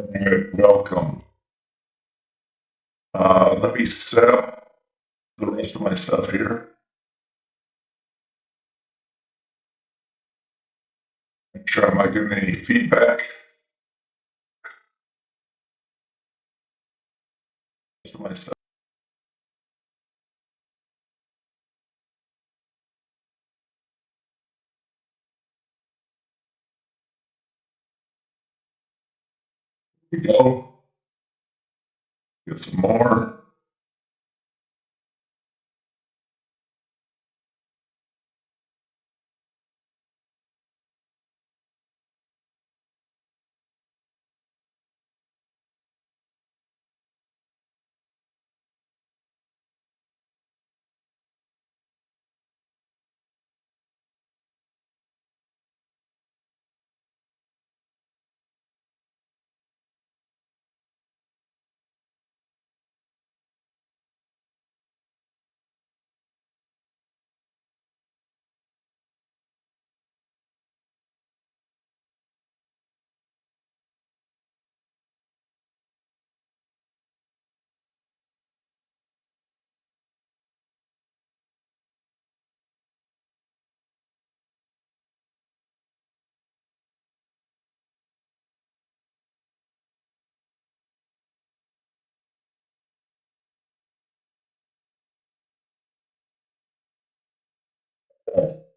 Alright, welcome. Let me set up the rest of my stuff here. Make sure I'm not getting any feedback. Rest of my stuff. Here we go. Get some more.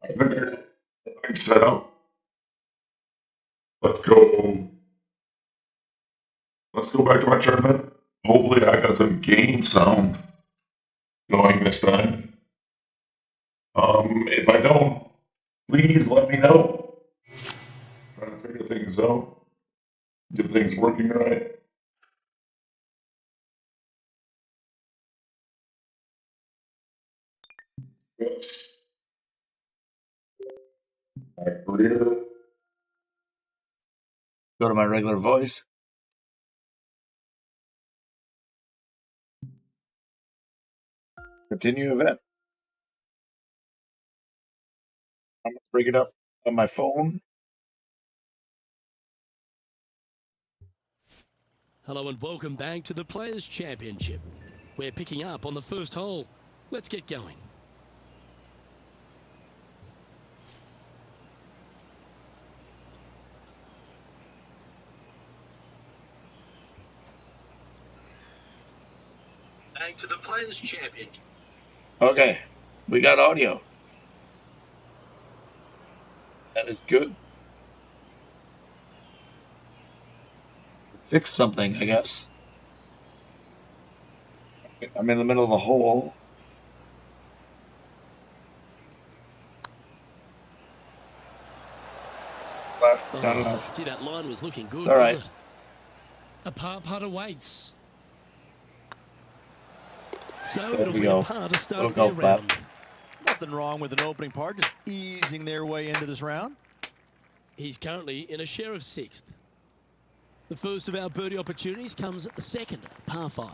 I think everything's set up. Let's go. Let's go back to my tournament. Hopefully, I got some game sound going this time. If I don't, please let me know. Trying to figure things out. Get things working right. Yes. My career. Go to my regular voice. Continue event. I'm going to bring it up on my phone. Hello and welcome back to the Players' Championship. We're picking up on the first hole. Let's get going. Back to the Players' Championship. Okay, we got audio. That is good. Fix something, I guess. I'm in the middle of a hole. Left, not enough. Gee, that line was looking good, All wasn't right. it? A par putt awaits. So There it'll we be go. a par to start Little their golf clap. round. Nothing wrong with an opening par, just easing their way into this round. He's currently in a share of sixth. The first of our birdie opportunities comes second, par 5.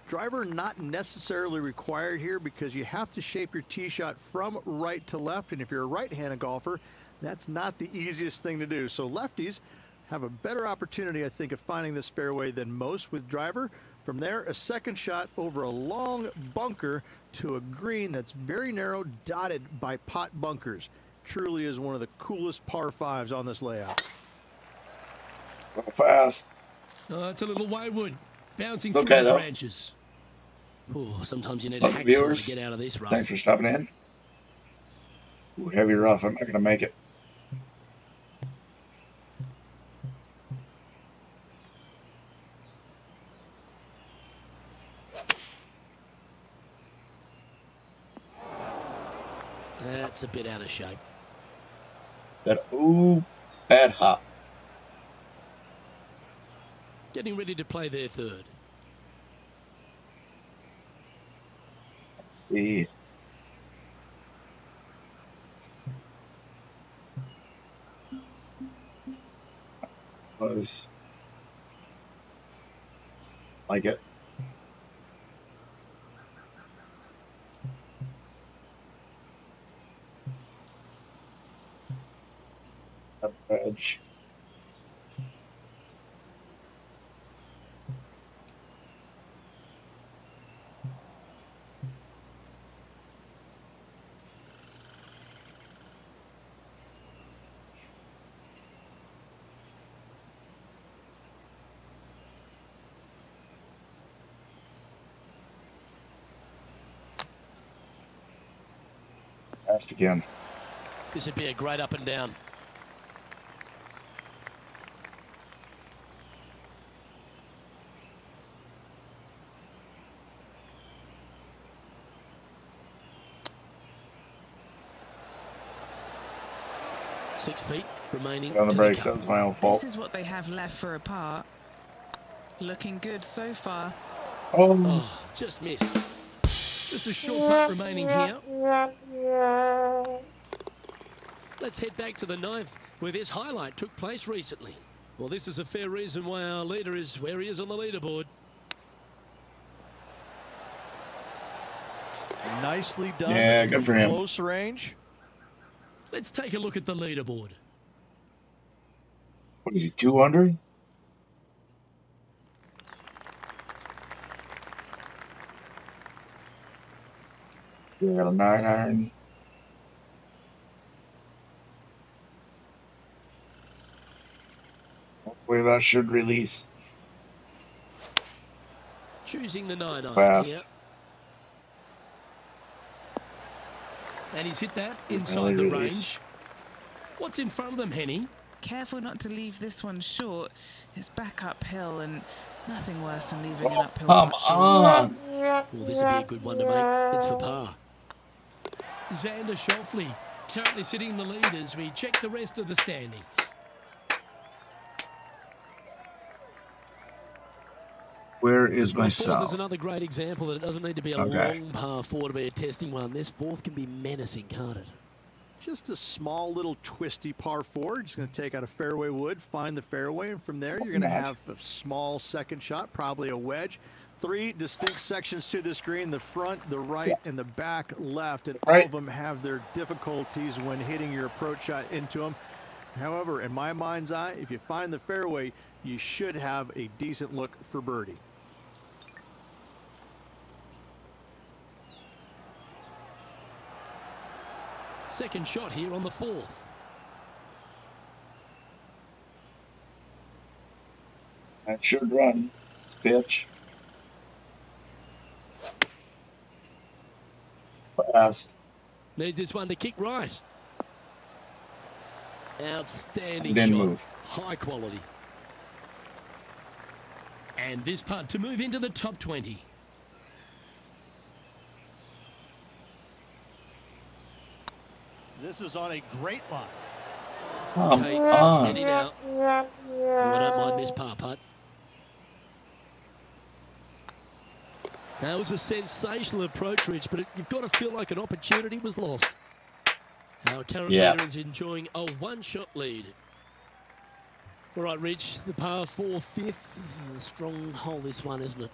Driver not necessarily required here because you have to shape your tee shot from right to left, and if you're a right-handed golfer, that's not the easiest thing to do. So lefties have a better opportunity, I think, of finding this fairway than most with driver. From there, a second shot over a long bunker to a green that's very narrow, dotted by pot bunkers. Truly is one of the coolest par 5s on this layout. Go fast. It's a little wayward, bouncing Okay, through the though. branches. Oh, sometimes you need a Look, hacksaw viewers, to get out of this rough. thanks for stopping in. Ooh, heavy rough. I'm not going to make it. That's a bit out of shape. Bad hop. Getting ready to play their third. Yeah. Was like it. Edge. Fast again. This would be a great up and down. Six feet remaining. On the to brakes, cut. that was my own fault. This is what they have left for a par. Looking good so far. Oh, Oh, just missed. Just a short putt remaining here. Let's head back to the ninth, where this highlight took place recently. Well, this is a fair reason why our leader is where he is on the leaderboard. Nicely done. Yeah, good from for him. Close range. Let's take a look at the leaderboard. what is he, 2 under? We got a 9 iron. Hopefully that should release Choosing the 9 iron fast. here. And he's hit that inside Really the release. range. What's in front of them, Henny? Careful not to leave this one short. It's back uphill and nothing worse than leaving an uphill Come putt short. on. Well, this would be a good one to make. It's for par. Xander Schauffele currently sitting in the lead as we check the rest of the standings. Where is my Fourth is cell? another great example that it doesn't need to be a Okay. long par 4 to be a testing one. This fourth can be menacing, can't it? Just a small little twisty par 4. Just going to take out a fairway wood, find the fairway, and from there you're going to have a small second shot, probably a wedge. 3 distinct sections to this green, the front, the right, and the back left, and all Right. of them have their difficulties when hitting your approach shot into them. However, in my mind's eye, if you find the fairway, you should have a decent look for birdie. Second shot here on the fourth. That should run. It's pitch. Fast. Needs this one to kick right. Outstanding Didn't shot. move. High quality. And this putt to move into the top 20. This is on a great line. Come Okay, on. steady now. Oh, I don't mind this par putt. That was a sensational approach, Rich, but you've got to feel like an opportunity was lost. Our current Yeah. leader is enjoying a one-shot lead. All right, Rich, the par 4 fifth. A strong hole, this one, isn't it?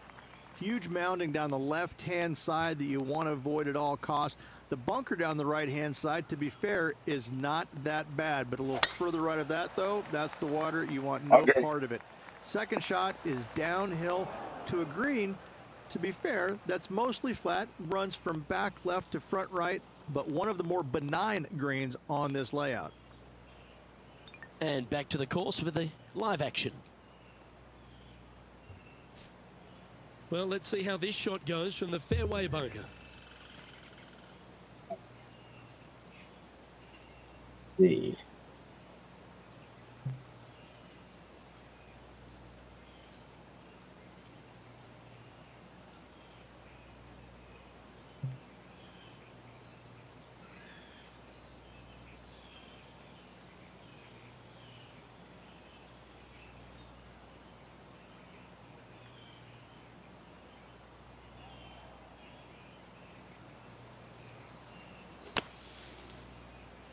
Huge mounding down the left-hand side that you want to avoid at all costs. The bunker down the right-hand side, to be fair, is not that bad, but a little further right of that, though, that's the water. You want no Okay. part of it. Second shot is downhill to a green. To be fair, that's mostly flat, runs from back left to front right, but one of the more benign greens on this layout. And back to the course with the live action. Well, let's see how this shot goes from the fairway bunker. See.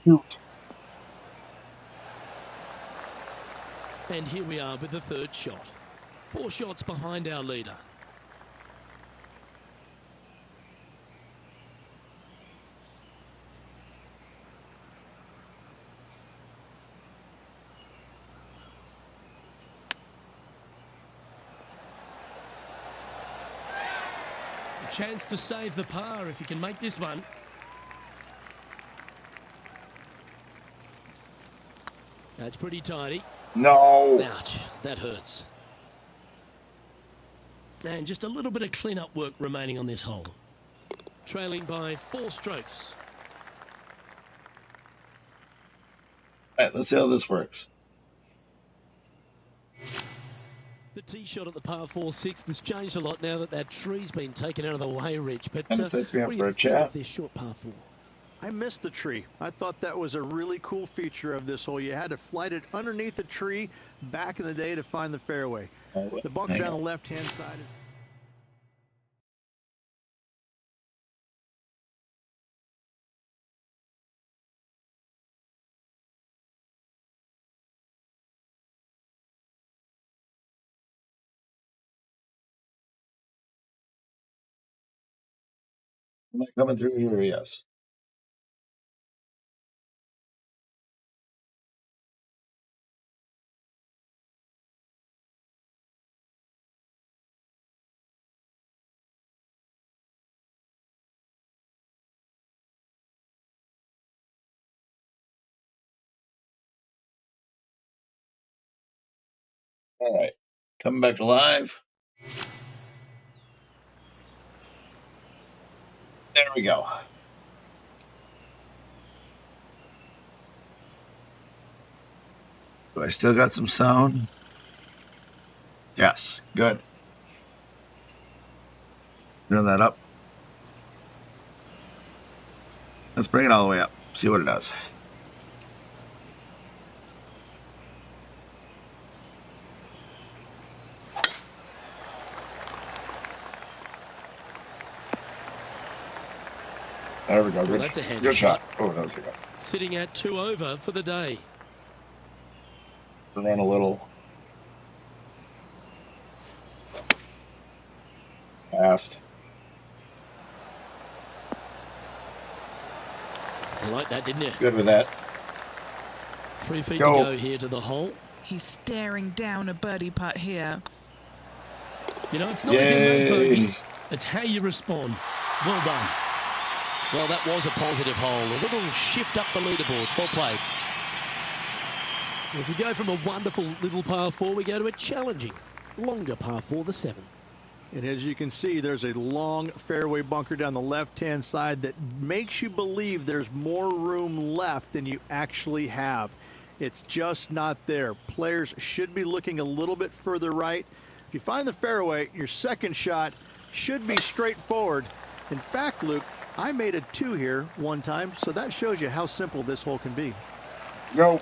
Shoot. And here we are with the third shot. 4 shots behind our leader. A chance to save the par if you can make this one. That's pretty tidy. No. Ouch, that hurts. And just a little bit of clean-up work remaining on this hole. Trailing by 4 strokes. All right, let's see how this works. The tee shot at the par 4-6 has changed a lot now that that tree's been taken out of the way, Rich. But And it sets me up what do for you a think chat. of this short par 4? I missed the tree. I thought that was a really cool feature of this hole. You had to flight it underneath the tree back in the day to find the fairway. The bunker Hang down on. the left-hand side is... Am I coming through here? Yes. All right. Coming back to live. There we go. Do I still got some sound? Yes. Good. Turn that up. Let's bring it all the way up. See what it does. There we go. Good, that's a handy good shot. Oh, that was good. Sitting at 2 over for the day. Run a little fast. You like that, didn't you? Good with that. 3 feet to go. go here to the hole. He's staring down a birdie putt here. You know, it's not if you Yay. make bogeys, it's how you respond. Well done. Well, that was a positive hole. A little shift up the leaderboard. Well played. As we go from a wonderful little par 4, we go to a challenging, longer par 4, the 7th. And as you can see, there's a long fairway bunker down the left-hand side that makes you believe there's more room left than you actually have. It's just not there. Players should be looking a little bit further right. If you find the fairway, your second shot should be straightforward. In fact, Luke, I made a 2 here one time, so that shows you how simple this hole can be. Go.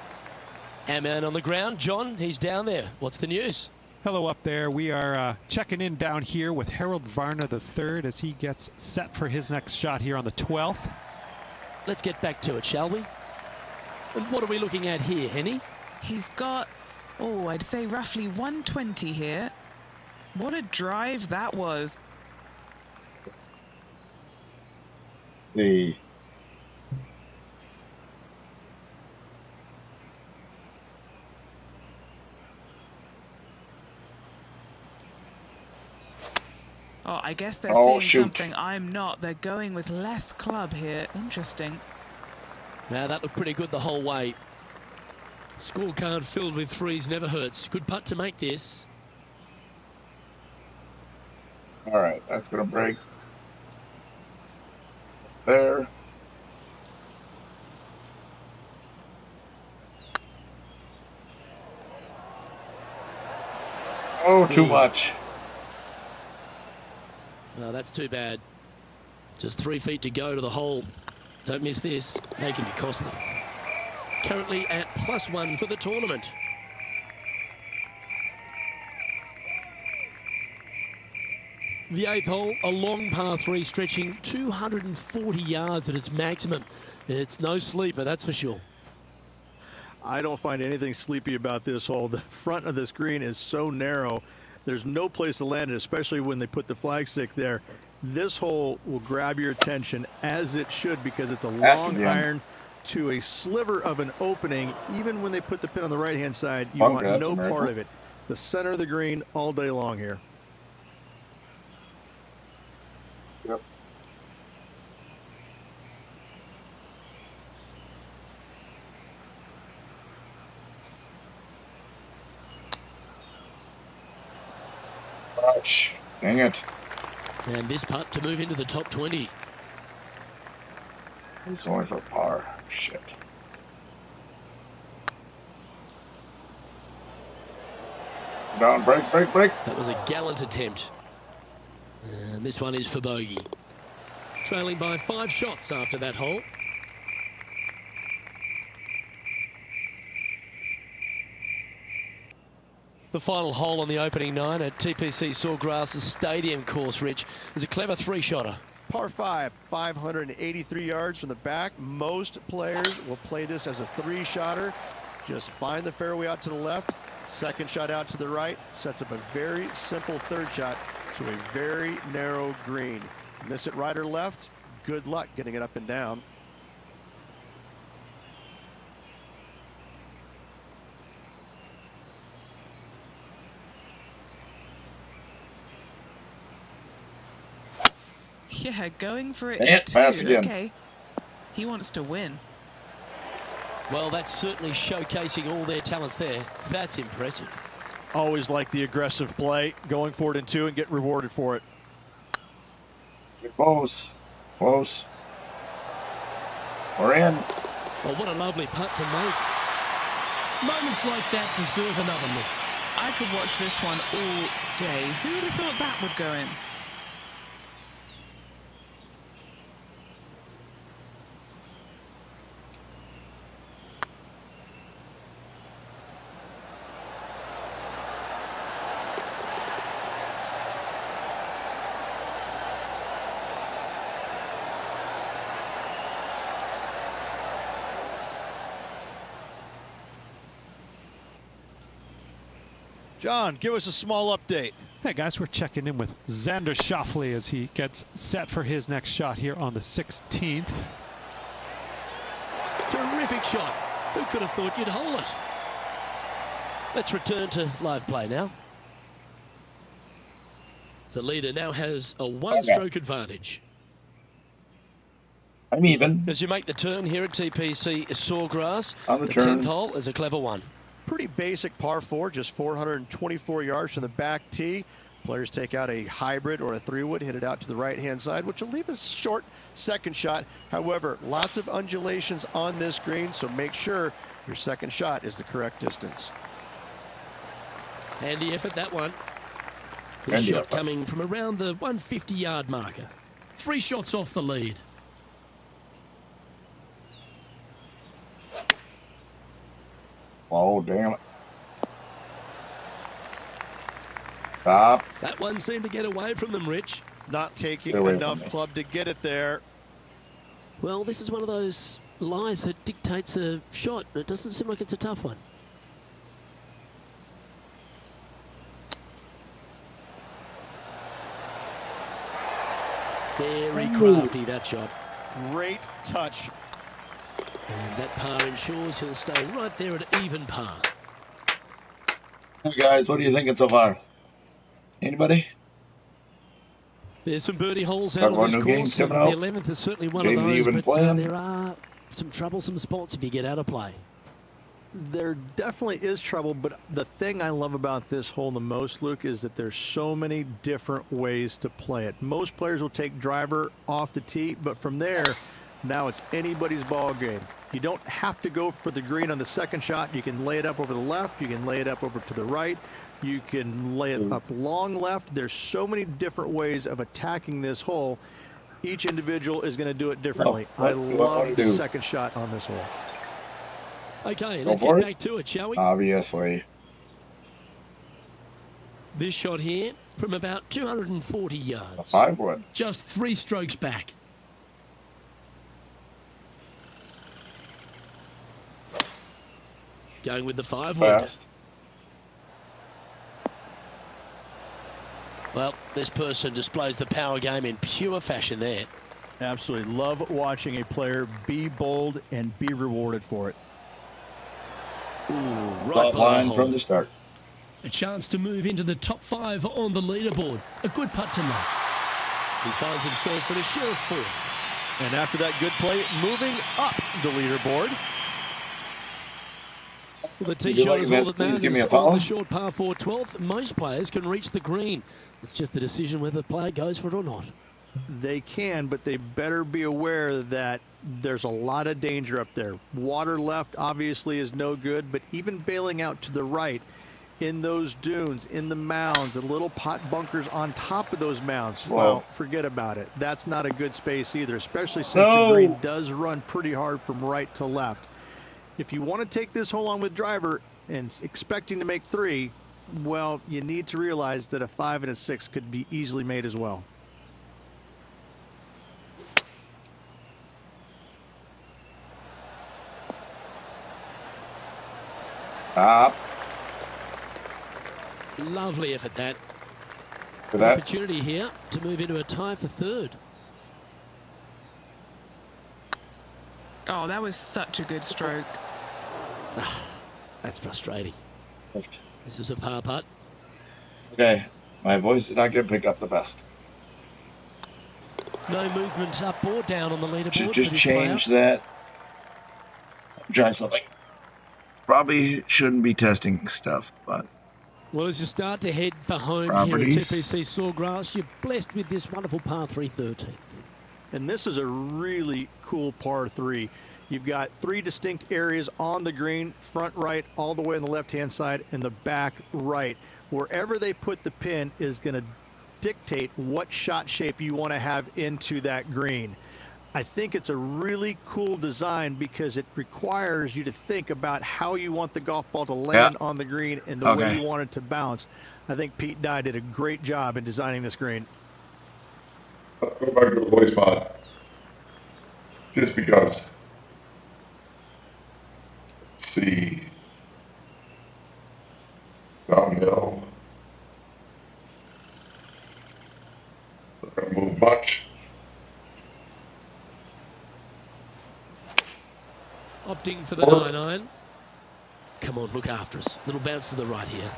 Our man on the ground, John, he's down there. What's the news? Hello up there. We are checking in down here with Harold Varner III as he gets set for his next shot here on the 12th. Let's get back to it, shall we? And what are we looking at here, Henny? He's got, oh, I'd say roughly 120 here. What a drive that was. The Oh, I guess they're Oh, seeing shoot. something I'm not. They're going with less club here. Interesting. Now, that looked pretty good the whole way. Scorecard filled with threes never hurts. Good putt to make this. all right, that's gonna break. There. Oh, too much. No, that's too bad. Just 3 feet to go to the hole. Don't miss this. They can be costly. Currently at +1 for the tournament. The 8th hole, a long par 3 stretching 240 yards at its maximum. It's no sleeper, that's for sure. I don't find anything sleepy about this hole. The front of this green is so narrow. There's no place to land it, especially when they put the flag stick there. This hole will grab your attention, as it should, because it's a That's long the end. iron to a sliver of an opening. Even when they put the pin on the right-hand side, you Bunker, want that's no a miracle. part of it. The center of the green all day long here. Yep. Ouch. Dang it. And this putt to move into the top 20. It's only for par. Shit. Down, break. That was a gallant attempt. And this one is for bogey. Trailing by 5 shots after that hole. The final hole on the opening 9 at TPC Sawgrass Stadium course, Rich, is a clever 3-shotter. Par 5, 583 yards from the back. Most players will play this as a 3-shotter. Just find the fairway out to the left, second shot out to the right, sets up a very simple third shot to a very narrow green. Miss it right or left, good luck getting it up and down. Yeah, going for it. Yeah, too. pass again. Okay. He wants to win. Well, that's certainly showcasing all their talents there. That's impressive. Always like the aggressive play, going for it in 2 and get rewarded for it. Close. We're in. Well, what a lovely putt to make. Moments like that deserve another look. I could watch this one all day. Who would have thought that would go in? John, give us a small update. Hey guys, we're checking in with Xander Schauffele as he gets set for his next shot here on the 16th. Terrific shot. Who could have thought you'd hole it? Let's return to live play now. The leader now has a 1-stroke advantage. I'm even. As you make the turn here at TPC Sawgrass, On the the turn. 10th hole is a clever one. Pretty basic par 4, just 424 yards from the back tee. Players take out a hybrid or a 3-wood, hit it out to the right-hand side, which will leave a short second shot. However, lots of undulations on this green, so make sure your second shot is the correct distance. Handy effort, that one. This Handy shot effort. coming from around the 150-yard marker. 3 shots off the lead. Oh, damn it. Stop. That one seemed to get away from them, Rich. Not taking Get away from enough me. club to get it there. Well, this is one of those lies that dictates a shot. It doesn't seem like it's a tough one. Very crafty, that shot. Great touch. And that par ensures he'll stay right there at even par. Hey guys, what are you thinking so far? Anybody? There's some birdie holes Got out on one this new game course. And coming the out. 11th is certainly one Games of those, even but playing. there are some troublesome spots if you get out of play. There definitely is trouble, but the thing I love about this hole the most, Luke, is that there's so many different ways to play it. Most players will take driver off the tee, but from there, now it's anybody's ball game. You don't have to go for the green on the second shot. You can lay it up over the left. You can lay it up over to the right. You can lay it up long left. There's so many different ways of attacking this hole. Each individual is going to do it differently. what I do I wanna love the do? second shot on this hole. Okay, Go let's for get it. back to it, shall we? Obviously. This shot here from about 240 A yards. 5-wood. Just 3 strokes back. Going with the 5-wood. Fast. Well, this person displays the power game in pure fashion there. Absolutely. Love watching a player be bold and be rewarded for it. Right Top by line the from hole. the start. A chance to move into the top 5 on the leaderboard. A good putt to make. He finds himself at a sheriff 4th. And after that good play, moving up the leaderboard. Well, the tee Would you shot like is this? all that Please matters give me a on follow. the short par 4 12th. Most players can reach the green. It's just the decision whether the player goes for it or not. They can, but they better be aware that there's a lot of danger up there. Water left obviously is no good, but even bailing out to the right in those dunes, in the mounds, and little pot bunkers on top of those mounds. Slow. Well, forget about it. That's not a good space either, especially since No. the green does run pretty hard from right to left. If you want to take this hole on with driver and expecting to make 3, well, you need to realize that a 5 and a 6 could be easily made as well. Stop. Lovely effort that. For that. Opportunity here to move into a tie for third. Oh, that was such a good stroke. That's frustrating. This is a par putt. Okay. My voice is not going to pick up the best. No movement up or down on the leaderboard. Should for just this change player. that. Try something. Probably shouldn't be testing stuff, but Well, as you start to head for home Properties. here at TPC Sawgrass, you're blessed with this wonderful par 3 13th. And this is a really cool par 3. You've got 3 distinct areas on the green, front right, all the way on the left-hand side, and the back right. Wherever they put the pin is going to dictate what shot shape you want to have into that green. I think it's a really cool design because it requires you to think about how you want the golf ball to land on the green and the way you want it to bounce. I think Pete Dye did a great job in designing this green. Let's go back to the voice mod. Just because. Let's see. Downhill. Not gonna move much. Opting for the 9-iron. Come on, look after us. Little bounce to the right here.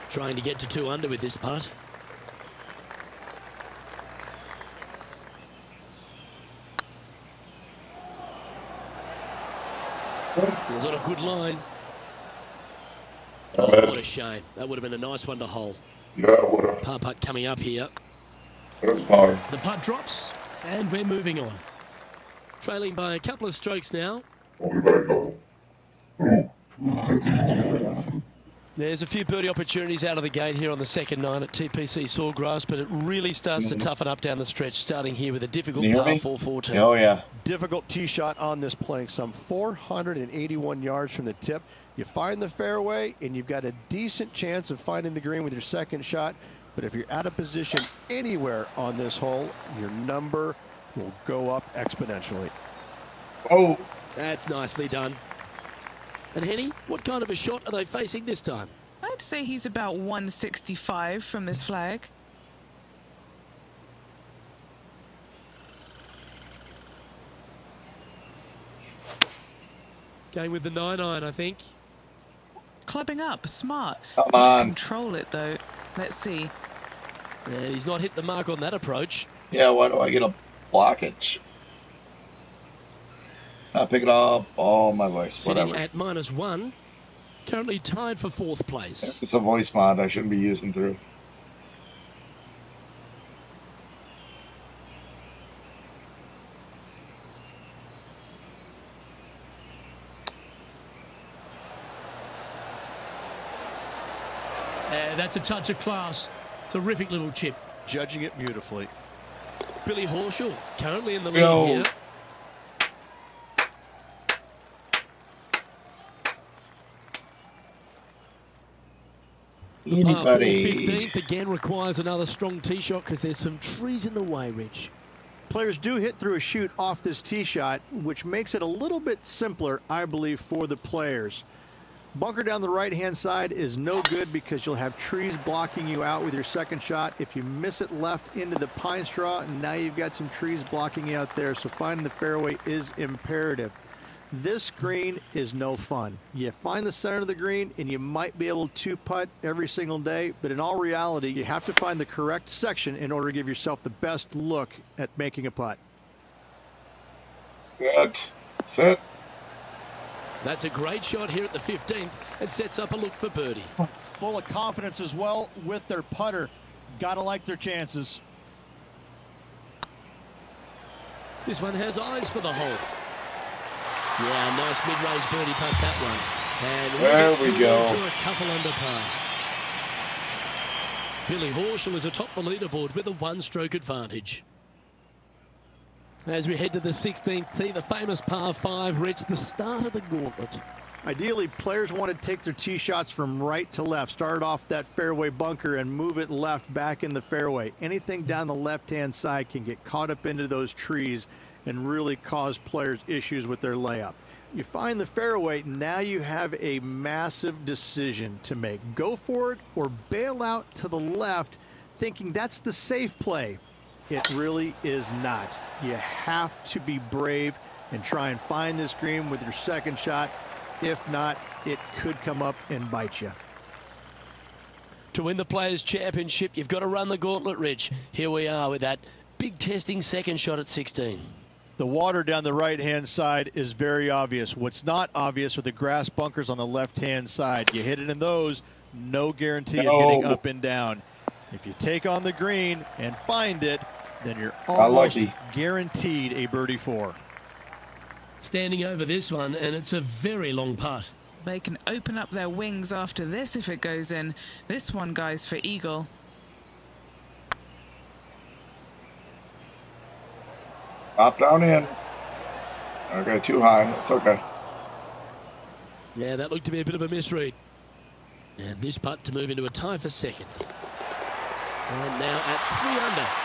Trying to get to 2 under with this putt. Was on a good line. Oh, what a shame. That would have been a nice one to hole. Yeah, it would have. Par putt coming up here. That's fine. The putt drops, and we're moving on. Trailing by a couple of strokes now. Only by a couple. There's a few birdie opportunities out of the gate here on the second 9 at TPC Sawgrass, but it really starts to toughen up down the stretch, starting here with a difficult Can you hear par me? 4-14. oh yeah. Difficult tee shot on this playing some 481 yards from the tip. You find the fairway and you've got a decent chance of finding the green with your second shot. But if you're out of position anywhere on this hole, your number will go up exponentially. Oh, That's nicely done. And Henny, what kind of a shot are they facing this time? I'd say he's about 165 from this flag. Going with the 9-iron, I think. Clubbing up, smart. come on. Control it though. Let's see. And he's not hit the mark on that approach. Yeah, why do I get a blockage? I'll pick it up. Oh, my voice. Sitting Whatever. at -1. Currently tied for 4th place. It's a voice mod I shouldn't be using through. That's a touch of class. Terrific little chip. Judging it beautifully. Billy Horschel currently in the lead Go. here. The par 4 Anybody? 15th again requires another strong tee shot because there's some trees in the way, Rich. Players do hit through a chute off this tee shot, which makes it a little bit simpler, I believe, for the players. Bunker down the right-hand side is no good because you'll have trees blocking you out with your second shot. If you miss it left into the pine straw, now you've got some trees blocking you out there, so finding the fairway is imperative. This green is no fun. You find the center of the green and you might be able to putt every single day, but in all reality, you have to find the correct section in order to give yourself the best look at making a putt. Set. Set. That's a great shot here at the 15th and sets up a look for birdie. Full of confidence as well with their putter. Gotta like their chances. This one has eyes for the hole. Yeah, nice mid-range birdie putt, that one. And There get we through go. to a couple under par. Billy Horschel is atop the leaderboard with a one-stroke advantage. As we head to the 16th tee, the famous par 5 reached the start of the gauntlet. Ideally, players want to take their tee shots from right to left, start off that fairway bunker and move it left back in the fairway. Anything down the left-hand side can get caught up into those trees and really cause players issues with their layup. You find the fairway, now you have a massive decision to make. Go for it or bail out to the left, thinking that's the safe play. It really is not. You have to be brave and try and find this green with your second shot. If not, it could come up and bite you. To win the Players' Championship, you've got to run the gauntlet, Rich. Here we are with that big testing second shot at 16. The water down the right-hand side is very obvious. What's not obvious are the grass bunkers on the left-hand side. You hit it in those, no guarantee of getting up and down. If you take on the green and find it, then you're almost guaranteed a birdie 4. Standing over this one, and it's a very long putt. They can open up their wings after this if it goes in. This one, guys, for eagle. Drop down in. Okay, too high. It's okay. Yeah, that looked to be a bit of a misread. And this putt to move into a tie for second. And now at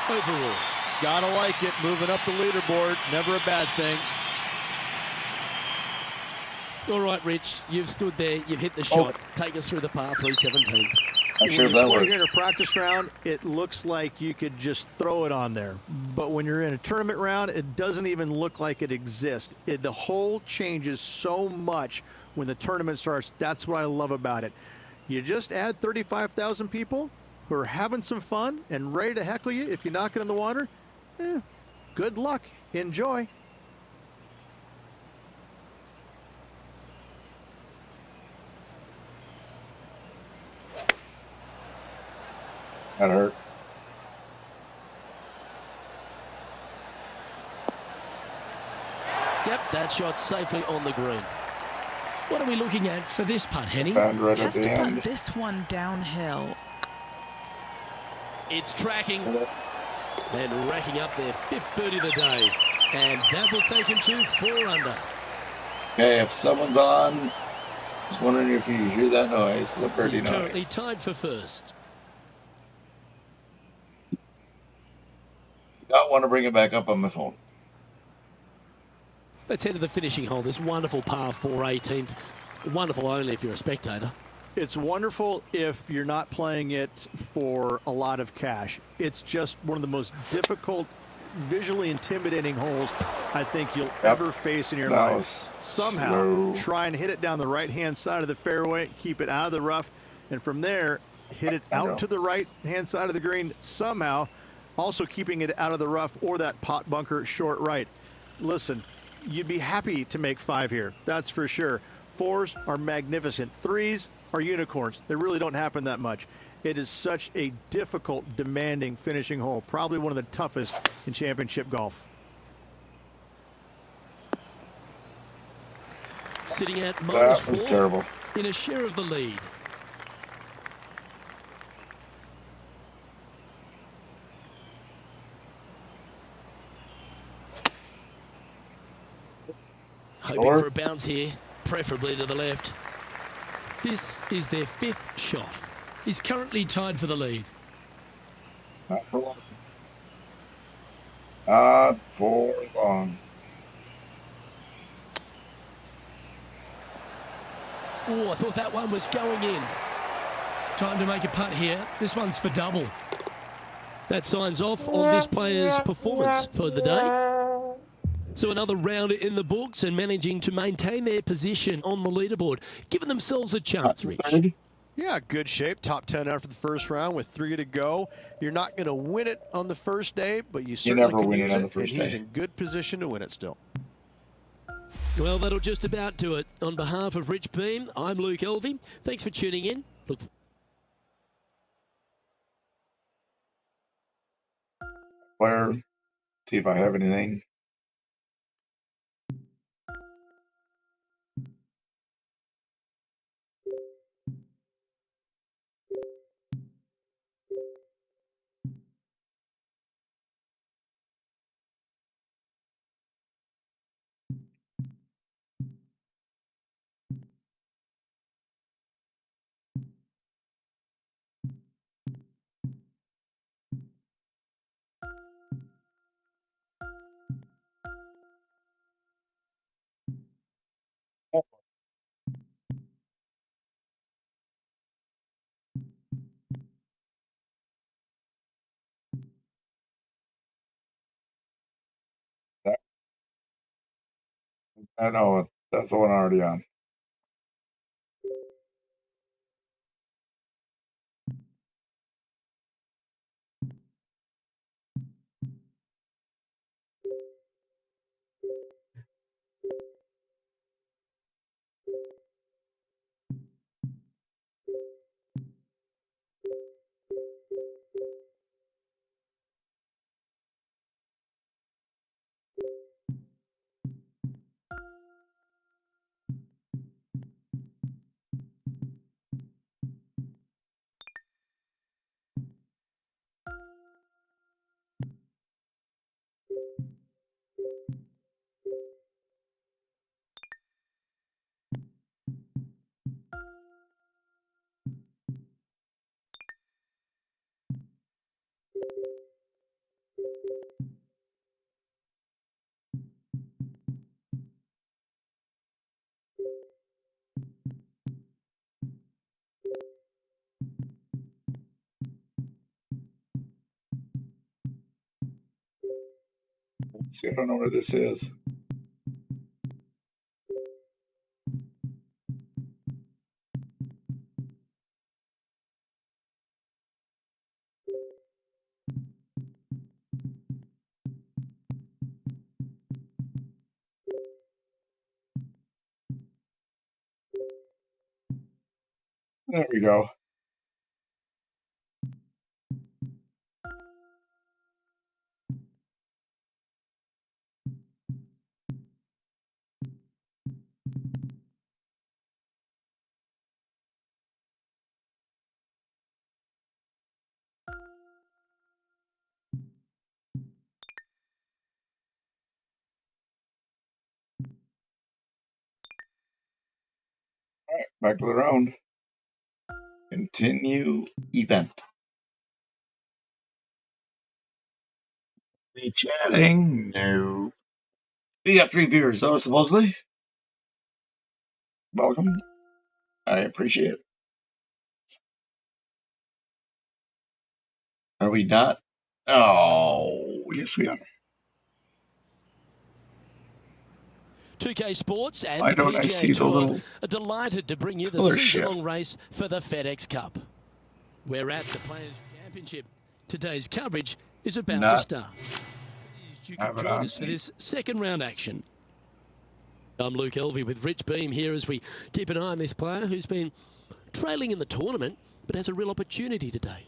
3 under overall. Gotta like it, moving up the leaderboard, never a bad thing. All right, Rich, you've stood there, you've hit the shot. Take us through the par 317. I'm sure When that you play worked. here in a practice round, it looks like you could just throw it on there. But when you're in a tournament round, it doesn't even look like it exists. The hole changes so much when the tournament starts. That's what I love about it. You just add 35,000 people who are having some fun and ready to heckle you if you knock it in the water. Good luck. Enjoy. That hurt. Yep, that shot safely on the green. What are we looking at for this putt, Henny? Band right at Has the to end. put this one downhill. It's tracking and racking up their 5th birdie of the day. And that will take him to 4 under. Okay, if someone's on, just wondering if you hear that noise, the birdie He's currently noise. tied for first. Not want to bring it back up on my phone. Let's head to the finishing hole. This wonderful par 4 18th. Wonderful only if you're a spectator. It's wonderful if you're not playing it for a lot of cash. It's just one of the most difficult, visually intimidating holes I think you'll ever face in your That life. was Somehow, slow. try and hit it down the right-hand side of the fairway, keep it out of the rough, and from there, hit it out to the right-hand side of the green somehow, also keeping it out of the rough or that pot bunker short right. Listen, you'd be happy to make 5 here, that's for sure. 4s are magnificent. 3s are unicorns. They really don't happen that much. It is such a difficult, demanding finishing hole. Probably one of the toughest in championship golf. Sitting at That minus was 4 terrible. in a share of the lead. Hoping Or- for a bounce here, preferably to the left. This is their 5th shot. He's currently tied for the lead. Not for long. Not for long. Oh, I thought that one was going in. Time to make a putt here. This one's for double. That signs off on this player's performance for the day. So another round in the books and managing to maintain their position on the leaderboard, giving themselves a chance, Rich. Yeah, good shape. Top 10 after the first round with 3 to go. You're not going to win it on the first day, but you certainly never can win it use on the first and he's day. in good position to win it still. Well, that'll just about do it. On behalf of Rich Beam, I'm Luke Elvey. Thanks for tuning in. Look. Where? See if I have anything. I know, that's the one already on. See, I don't know where this is. There we go. All right, back to the round. Continue event. Be chatting? No. We got 3 viewers though, supposedly. Welcome. I appreciate it. Are we not? Oh, yes we are. 2K Sports and Why the don't I PGA see the Tour little are delighted to bring you the color shift? season-long race for the FedEx Cup. We're at the Players' Championship. Today's coverage is about to start. You can join us for this second round action. I'm Luke Elvey with Rich Beam here as we keep an eye on this player who's been trailing in the tournament but has a real opportunity today.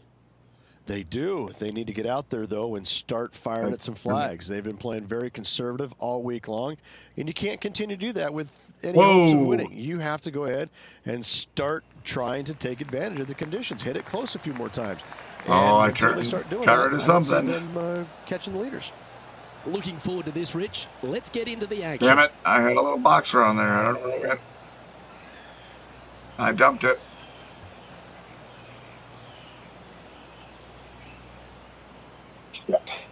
They do. They need to get out there, though, and start firing at some flags. They've been playing very conservative all week long, and you can't continue to do that with any hopes of winning. You have to go ahead and start trying to take advantage of the conditions. Hit it close a few more times. And I until turned they start doing counter that, to I don't see something. them catching the leaders. Looking forward to this, Rich. Let's get into the action. Damn it, I had a little boxer on there. I don't know when. I dumped it. Shit.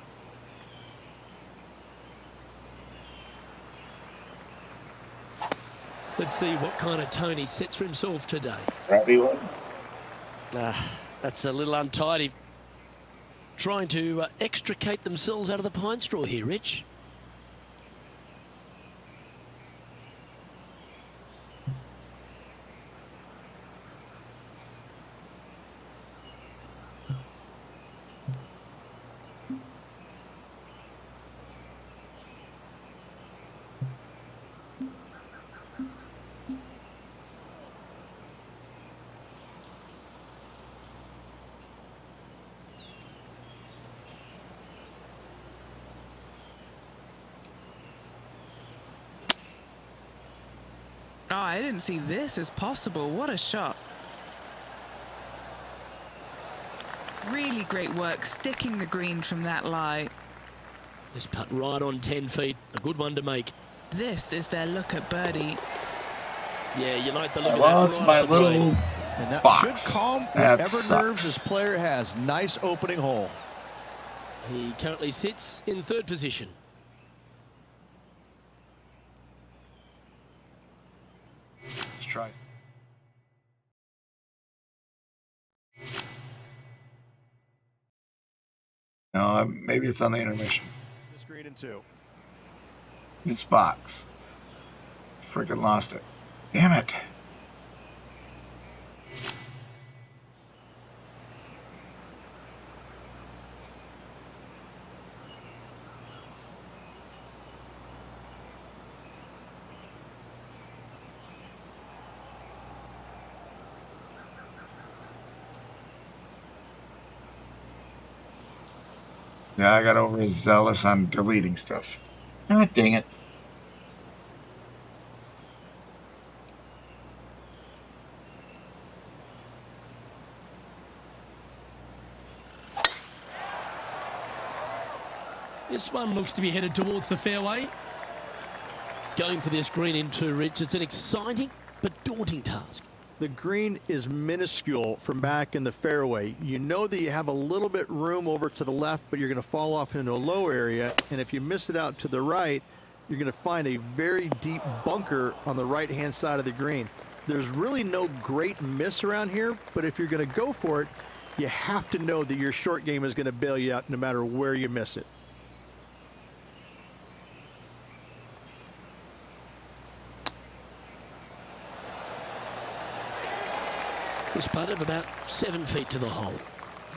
Let's see what kind of tone he sets for himself today. Grabby one. That's a little untidy. Trying to extricate themselves out of the pine straw here, Rich. Oh, I didn't see this as possible. What a shot. Really great work sticking the green from that lie. This putt right on 10 feet. A good one to make. This is their look at birdie. Yeah, you like the look I of that. lost right my off the green. little And that box. should calm That whatever nerves sucks. this player has. Nice opening hole. He currently sits in third position. Let's try. No, maybe it's on the intermission. The screen in 2. It's box. Freaking lost it. Damn it. Yeah, I got overzealous on deleting stuff. Ah, dang it. This one looks to be headed towards the fairway. Going for this green in two, Rich. It's an exciting but daunting task. The green is minuscule from back in the fairway. You know that you have a little bit room over to the left, but you're going to fall off into a low area. And if you miss it out to the right, you're going to find a very deep bunker on the right-hand side of the green. There's really no great miss around here, but if you're going to go for it, you have to know that your short game is going to bail you out no matter where you miss it. This putt of about 7 feet to the hole.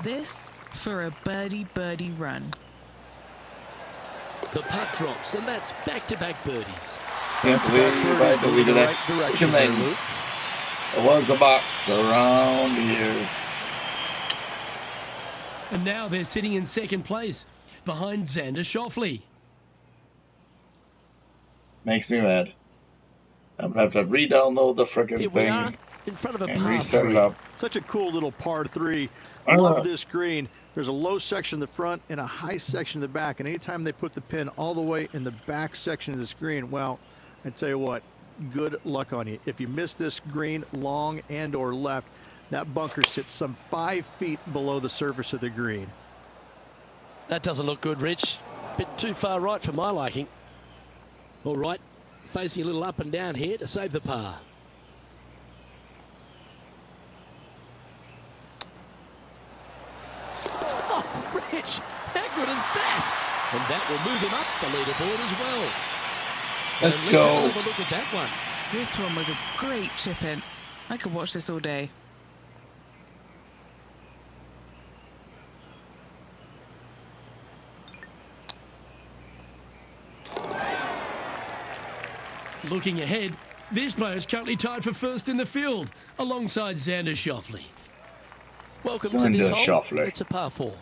This for a birdie run. The putt drops, and that's back-to-back birdies. Can't believe I deleted that freaking thing. There was a box around here. And now they're sitting in second place behind Xander Schauffele. Makes me mad. I'm gonna have to re-download the freaking Here we are thing in front of a and par reset it three. up. Such a cool little par three. I Love know. this green. There's a low section in the front and a high section in the back. And anytime they put the pin all the way in the back section of this green, well, I tell you what, good luck on you. If you miss this green long and or left, that bunker sits some 5 feet below the surface of the green. That doesn't look good, Rich. Bit too far right for my liking. All right, facing a little up and down here to save the par. Oh, Rich, how good is that? And that will move him up the leaderboard as well. Let's And go. Let's have a look at that one. This one was a great chip in. I could watch this all day. Looking ahead, this player is currently tied for first in the field, alongside Xander Schauffele. Welcome to Xander this hole. Schauffele. It's a par 4.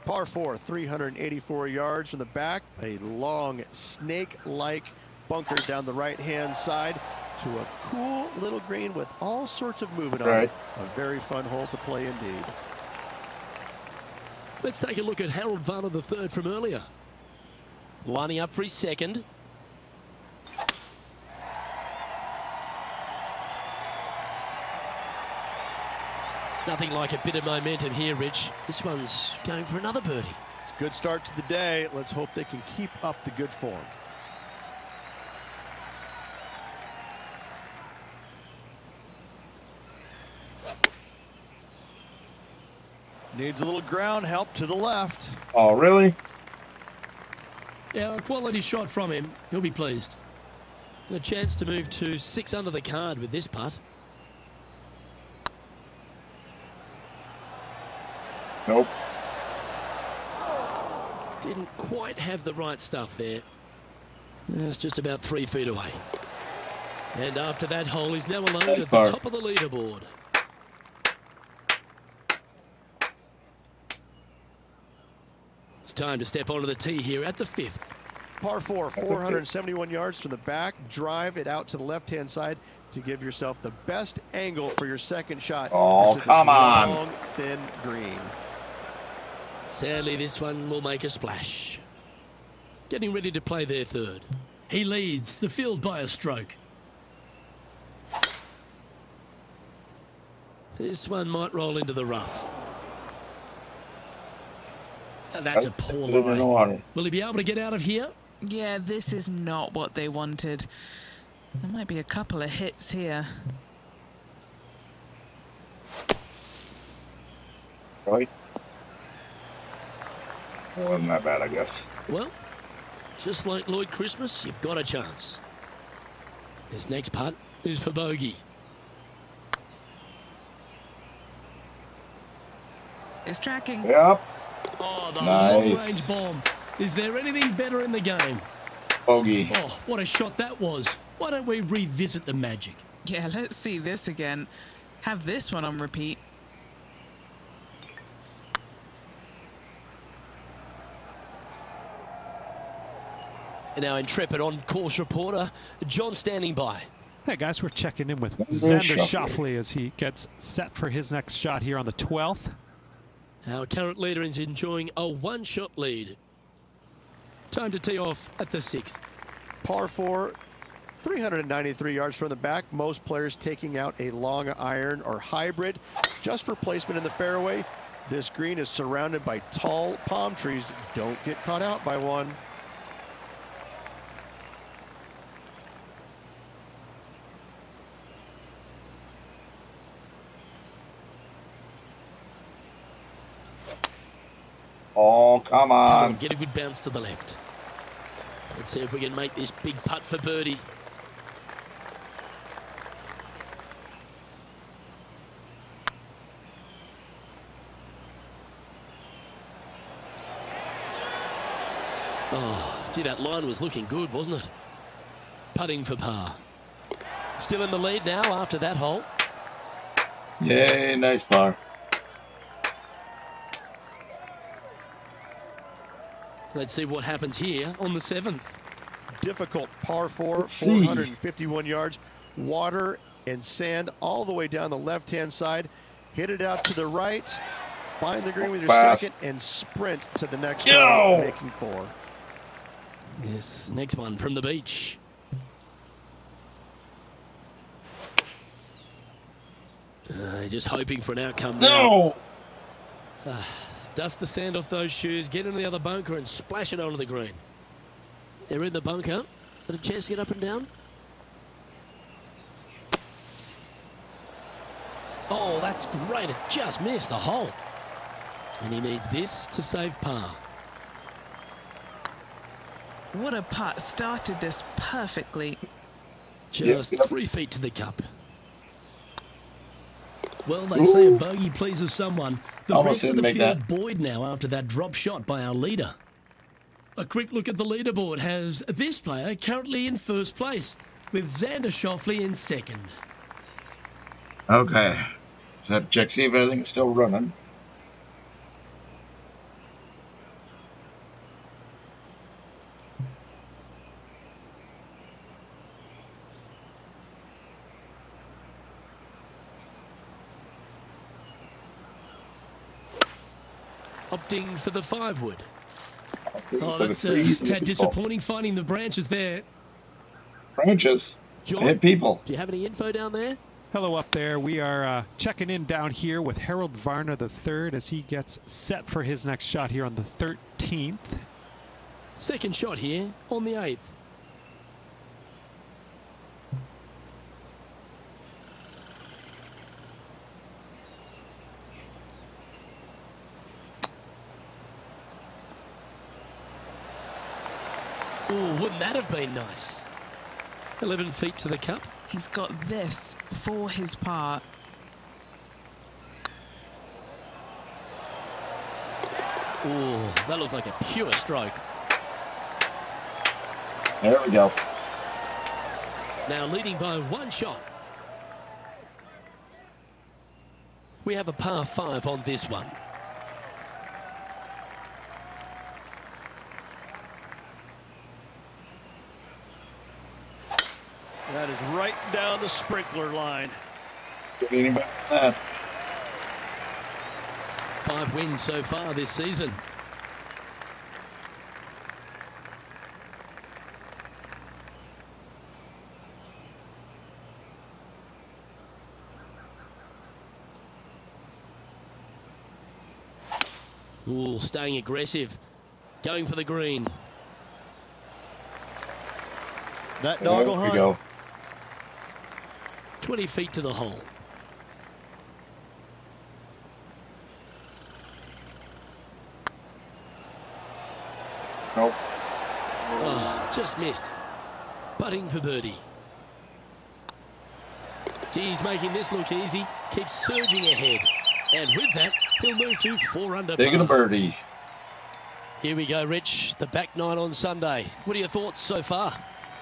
Par 4, 384 yards from the back. A long snake-like bunker down the right-hand side to a cool little green with all sorts of movement on it. Right. A very fun hole to play indeed. Let's take a look at Harold Varner III from earlier. Lining up for his second. Nothing like a bit of momentum here, Rich. This one's going for another birdie. It's a good start to the day. Let's hope they can keep up the good form. Needs a little ground help to the left. Oh, really? Yeah, a quality shot from him. He'll be pleased. And a chance to move to 6 under the card with this putt. Nope. Didn't quite have the right stuff there. It's just about 3 feet away. And after that hole, he's now alone Nice at par. the top of the leaderboard. It's time to step onto the tee here at the 5th. Par 4, 471 yards from the back. Drive it out to the left-hand side to give yourself the best angle for your second shot. Oh, into this come on. long, thin green. Sadly, this one will make a splash. Getting ready to play their third. He leads the field by a stroke. This one might roll into the rough. And that's a poor Put it in the line. water. Will he be able to get out of here? Yeah, this is not what they wanted. There might be a couple of hits here. Right? Well, wasn't that bad, I guess. Well, just like Lloyd Christmas, you've got a chance. This next putt is for bogey. It's tracking. Yep. Oh, the Nice. long-range bomb. Is there anything better in the game? Bogey. Oh, what a shot that was. Why don't we revisit the magic? Yeah, let's see this again. Have this one on repeat. And our intrepid on-course reporter, John, standing by. Hey guys, we're checking in with Xander Xander Schauffele. Schauffele as he gets set for his next shot here on the 12th. Our current leader is enjoying a one-shot lead. Time to tee off at the 6th. Par 4, 393 yards from the back. Most players taking out a long iron or hybrid just for placement in the fairway. This green is surrounded by tall palm trees. Don't get caught out by one. Oh, come on. Get a good bounce to the left. Let's see if we can make this big putt for birdie. Oh, gee, that line was looking good, wasn't it? Putting for par. Still in the lead now after that hole. Yay, nice par. Let's see what happens here on the 7th. Difficult par 4, Let's see. 451 yards. Water and sand all the way down the left-hand side. Hit it out to the right. Find the green with your Fast. second and sprint to the next Yo! hole, making 4. This next one from the beach. Just hoping for an outcome now. No. Dust the sand off those shoes, get into the other bunker and splash it onto the green. They're in the bunker. Got a chance to get up and down. Oh, that's great. It just missed the hole. And he needs this to save par. What a putt. Started this perfectly. Just Yep. 3 feet to the cup. Well, they say a bogey pleases someone. The Almost rest of didn't the make field that. buoyed now after that drop shot by our leader. A quick look at the leaderboard has this player currently in first place, with Xander Schauffele in second. Okay. So I have to check, see if everything's still running. Opting for the 5-wood. Oh, For the that's threes, a tad looking for disappointing finding the branches there. branches. John, Hit people. do you have any info down there? Hello up there. We are checking in down here with Harold Varner III as he gets set for his next shot here on the 13th. Second shot here on the 8th. Oh, wouldn't that have been nice? 11 feet to the cup. He's got this for his par. Oh, that looks like a pure stroke. There we go. Now leading by 1 shot. We have a par 5 on this one. That is right down the sprinkler line. Get any better than that. 5 wins so far this season. Ooh, staying aggressive. Going for the green. That dog will There we hunt. go. 20 feet to the hole. Nope. Oh, just missed. Putting for birdie. He's making this look easy. Keeps surging ahead. And with that, he'll move to 4 under Taking a par. birdie. Here we go, Rich. The back 9 on Sunday. What are your thoughts so far?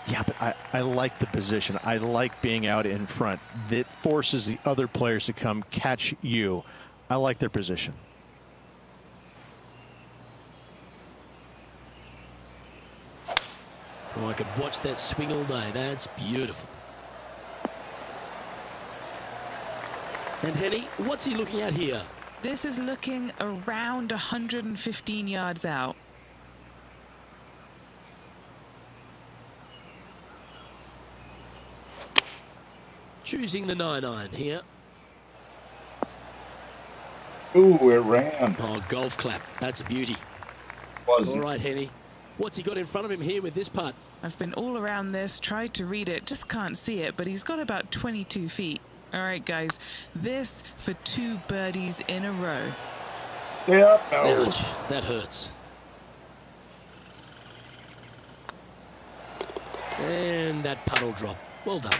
Yeah, but I like the position. I like being out in front. That forces the other players to come catch you. I like their position. Oh, I could watch that swing all day. That's beautiful. And Henny, what's he looking at here? This is looking around 115 yards out. Choosing the 9-iron here. Ooh, it ran. Oh, golf clap. That's a beauty. All right, Henny. What's he got in front of him here with this putt? I've been all around this, tried to read it, just can't see it, but he's got about 22 feet. All right, guys, this for 2 birdies in a row. Yep, no. Ouch, that hurts. And that puddle drop. Well done.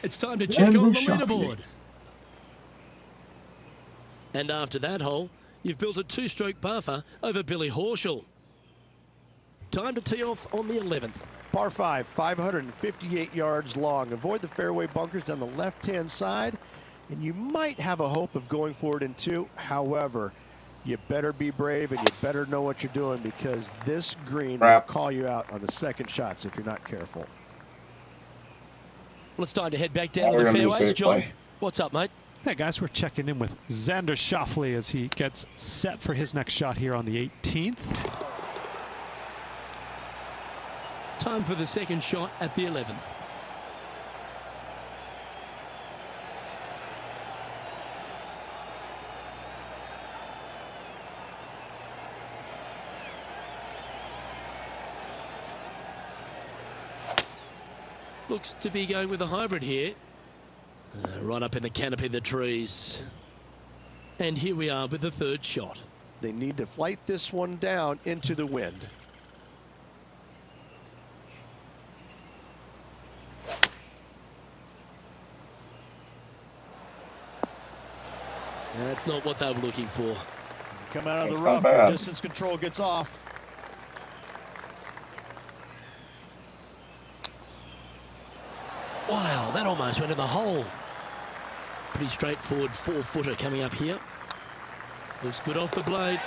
It's time to check on the leaderboard. And after that hole, you've built a 2-stroke buffer over Billy Horschel. Time to tee off on the 11th. Par 5, 558 yards long. Avoid the fairway bunkers down the left-hand side, and you might have a hope of going forward in 2. However, you better be brave and you better know what you're doing, because this green will call you out on the second shots if you're not careful. Well, it's time to head back down to the fairways. John, what's up, mate? Hey guys, we're checking in with Xander Schauffele as he gets set for his next shot here on the 18th. Time for the second shot at the 11th. Looks to be going with a hybrid here. Right up in the canopy of the trees. And here we are with the third shot. They need to flight this one down into the wind. That's not what they were looking for. Come out of That's the not rough, bad. distance control gets off. Wow, that almost went in the hole. Pretty straightforward 4-footer coming up here. Looks good off the blade.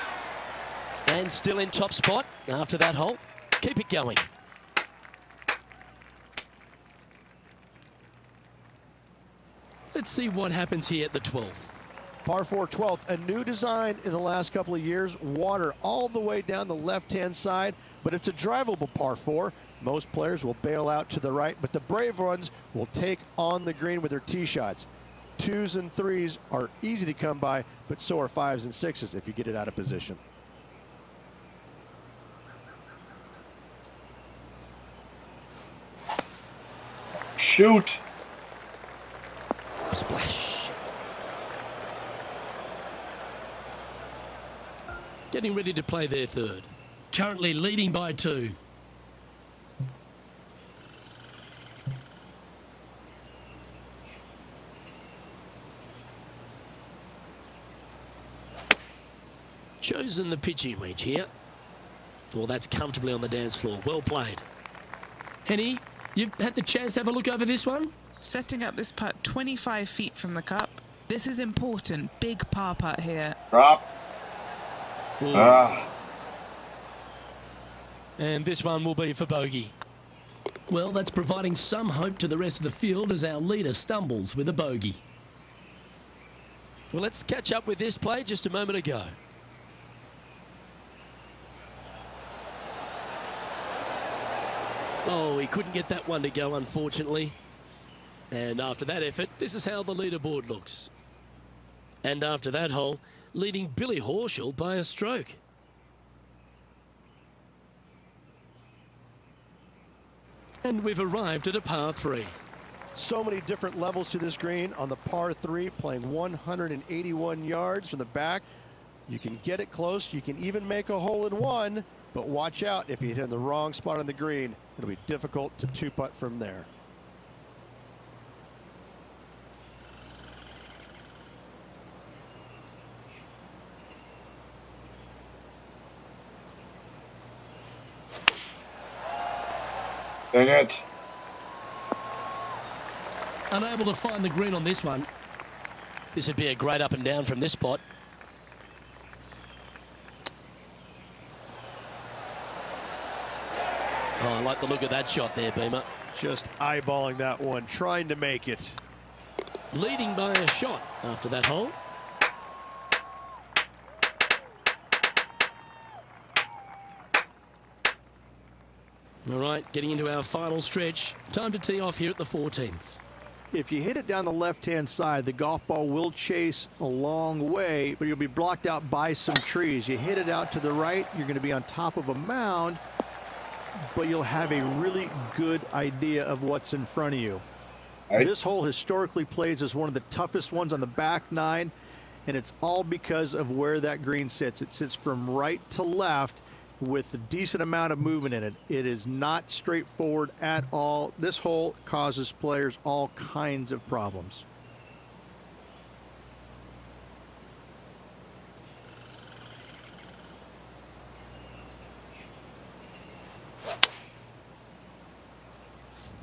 And still in top spot after that hole. Keep it going. Let's see what happens here at the 12th. Par 4 12th, a new design in the last couple of years. Water all the way down the left-hand side, but it's a drivable par 4. Most players will bail out to the right, but the brave ones will take on the green with their tee shots. 2s and 3s are easy to come by, but so are 5s and 6s if you get it out of position. Shoot. Splash. Getting ready to play their third. Currently leading by 2. Chosen the pitching wedge here. Well, that's comfortably on the dance floor. Well played. Henny, you've had the chance to have a look over this one? Setting up this putt 25 feet from the cup. This is important. Big par putt here. Drop. And this one will be for bogey. Well, that's providing some hope to the rest of the field as our leader stumbles with a bogey. Well, let's catch up with this play just a moment ago. Oh, he couldn't get that one to go, unfortunately. And after that effort, this is how the leaderboard looks. And after that hole, leading Billy Horschel by a stroke. And we've arrived at a par 3. So many different levels to this green on the par 3, playing 181 yards from the back. You can get it close. You can even make a hole in one, But watch out, if you hit in the wrong spot on the green, it'll be difficult to two-putt from there. Dang it. Unable to find the green on this one. This would be a great up and down from this spot. Oh, I like the look of that shot there, Beamer. Just eyeballing that one, trying to make it. Leading by a shot after that hole. All right, getting into our final stretch. Time to tee off here at the 14th. If you hit it down the left-hand side, the golf ball will chase a long way, but you'll be blocked out by some trees. You hit it out to the right, you're going to be on top of a mound, but you'll have a really good idea of what's in front of you. Right. This hole historically plays as one of the toughest ones on the back nine, and it's all because of where that green sits. It sits from right to left with a decent amount of movement in it. It is not straightforward at all. This hole causes players all kinds of problems.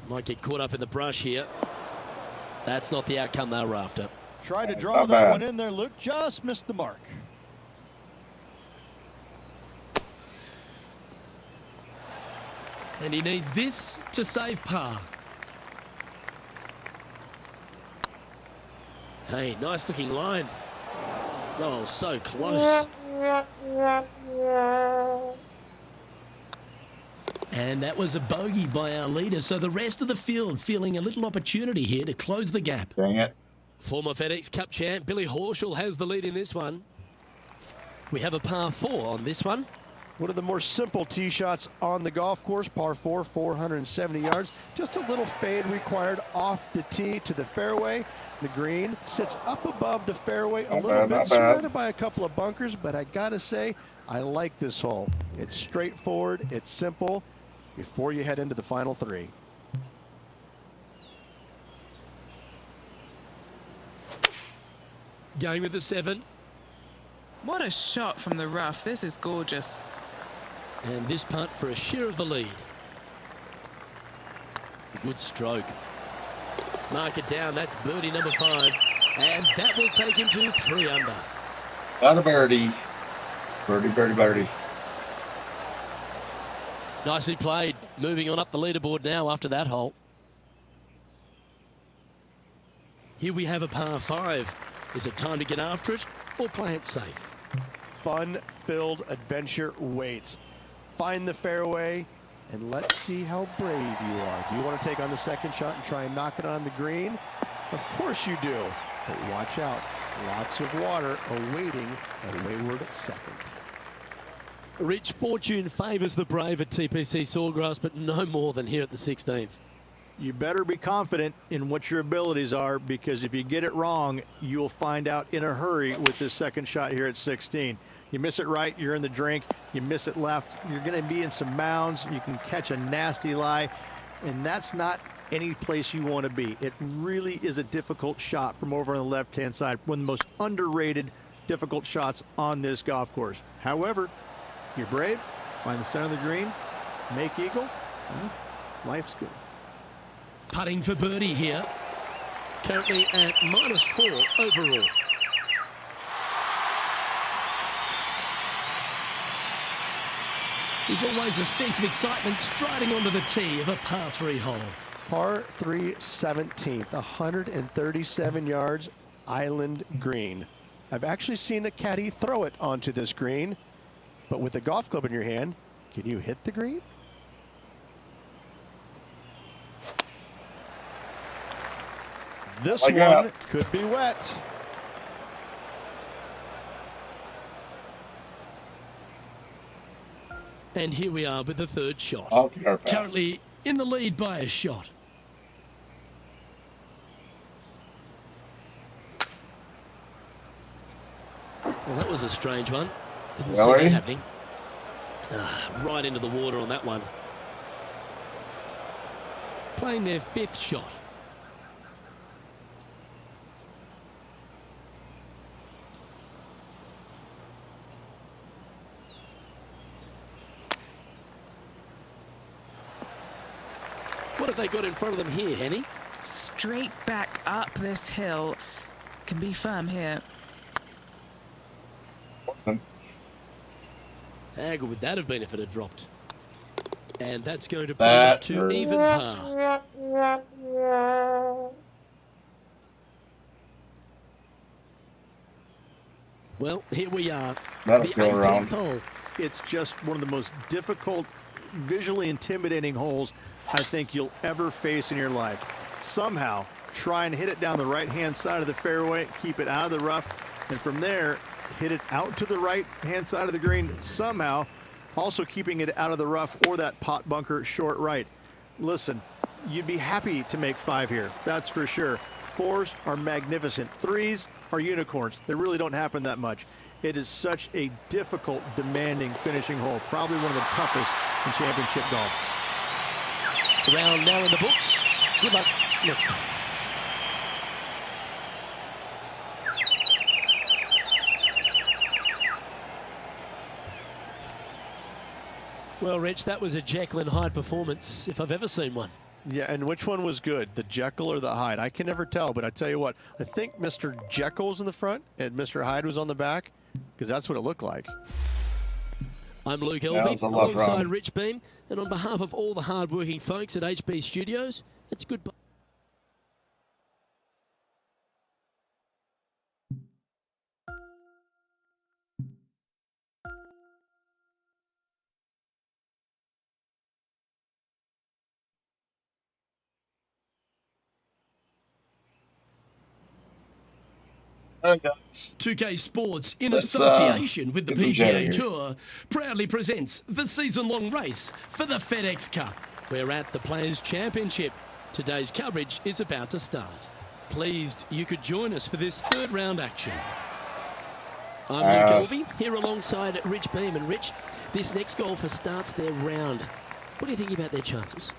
Might get caught up in the brush here. That's not the outcome they were after. Tried to draw Not that bad. one in there. Luke just missed the mark. And he needs this to save par. Hey, nice looking line. Oh, so close. And that was a bogey by our leader, so the rest of the field feeling a little opportunity here to close the gap. Dang it. Former FedEx Cup champ Billy Horschel has the lead in this one. We have a par 4 on this one. One of the more simple tee shots on the golf course, par 4, 470 yards. Just a little fade required off the tee to the fairway. The green sits up above the fairway a Not little bad, bit, not bad. surrounded by a couple of bunkers, but I gotta say, I like this hole. It's straightforward, it's simple, before you head into the final three. Going with the 7. What a shot from the rough. This is gorgeous. And this putt for a share of the lead. A good stroke. Mark it down. That's birdie number 5. And that will take him to 3 under. Got a birdie. Birdie, birdie, birdie. Nicely played. Moving on up the leaderboard now after that hole. Here we have a par 5. Is it time to get after it or play it safe? Fun-filled adventure waits. Find the fairway, and let's see how brave you are. Do you want to take on the second shot and try and knock it on the green? Of course you do, but watch out. Lots of water awaiting a wayward second. Rich fortune favours the brave at TPC Sawgrass, but no more than here at the 16th. You better be confident in what your abilities are, because if you get it wrong, you'll find out in a hurry with this second shot here at 16. You miss it right, you're in the drink. You miss it left, you're going to be in some mounds. You can catch a nasty lie, and that's not any place you want to be. It really is a difficult shot from over on the left-hand side. One of the most underrated difficult shots on this golf course. However, you're brave, find the center of the green, make eagle, and life's good. Putting for birdie here. Currently at -4 overall. There's always a sense of excitement striding onto the tee of a par 3 hole. Par 3 17th, 137 yards, island green. I've actually seen a caddy throw it onto this green, but with a golf club in your hand, can you hit the green? This Like one that. could be wet. And here we are with the 3rd shot. Off the airpath. Currently in the lead by a shot. Well, that was a strange one. Didn't see Really? that happening. Right into the water on that one. Playing their 5th shot. What have they got in front of them here, Henny? Straight back up this hill. Can be firm here. How good would that have been if it had dropped? And that's going to bring it to even par. Well, here we are. That'll The go 18th around. hole. It's just one of the most difficult, visually intimidating holes I think you'll ever face in your life. Somehow, try and hit it down the right-hand side of the fairway, keep it out of the rough, and from there, hit it out to the right-hand side of the green somehow, also keeping it out of the rough or that pot bunker short right. Listen, you'd be happy to make 5 here, that's for sure. 4s are magnificent. 3s are unicorns. They really don't happen that much. It is such a difficult, demanding finishing hole, probably one of the toughest in championship golf. Round now in the books. Good luck next time. Well, Rich, that was a Jekyll and Hyde performance, if I've ever seen one. Yeah, and which one was good, the Jekyll or the Hyde? I can never tell, but I tell you what, I think Mr. Jekyll's in the front and Mr. Hyde was on the back, because that's what it looked like. I'm Luke Yeah, it Elvey, was a love alongside round. Rich Beam, and on behalf of all the hard-working folks at HB Studios, it's goodbye. All right, guys. 2K Sports, in Let's, association with the get some chat PGA here. Tour, proudly presents the season-long race for the FedEx Cup. We're at the Players' Championship. Today's coverage is about to start. Pleased you could join us for this 3rd round action. I'm Luke Elvey, here alongside Rich Beam. And Rich, this next golfer starts their round. What do you think about their chances?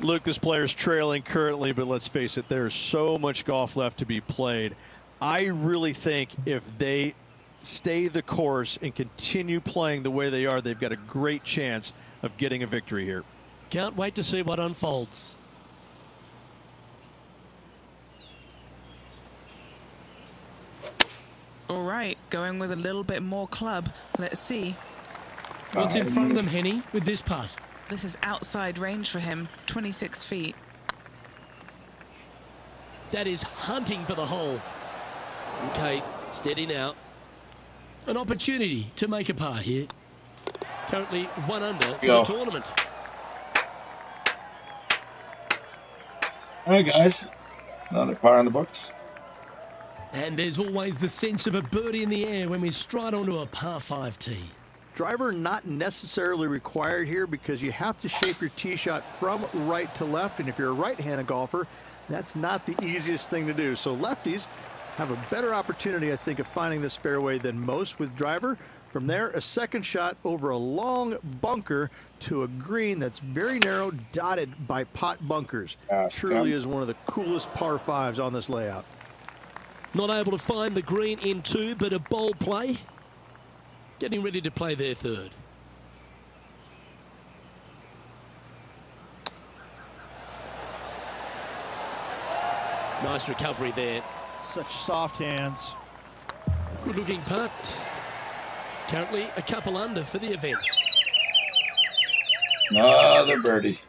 Luke, this player's trailing currently, but let's face it, there's so much golf left to be played. I really think if they stay the course and continue playing the way they are, they've got a great chance of getting a victory here. Can't wait to see what unfolds. All right, going with a little bit more club. Let's see. What's in front of them, Henny, with this putt? This is outside range for him, 26 feet. That is hunting for the hole. Okay, steady now. An opportunity to make a par here. Currently 1 under for the tournament. All right, guys. Another par in the books. And there's always the sense of a birdie in the air when we stride onto a par 5 tee. Driver not necessarily required here because you have to shape your tee shot from right to left, and if you're a right-handed golfer, that's not the easiest thing to do. So lefties have a better opportunity, I think, of finding this fairway than most with driver. From there, a second shot over a long bunker to a green that's very narrow, dotted by pot bunkers. Truly is one of the coolest par 5s on this layout. Not able to find the green in 2, but a bold play. Getting ready to play their 3rd. Nice recovery there. Such soft hands. Good looking putt. Currently a couple under for the event. Another birdie.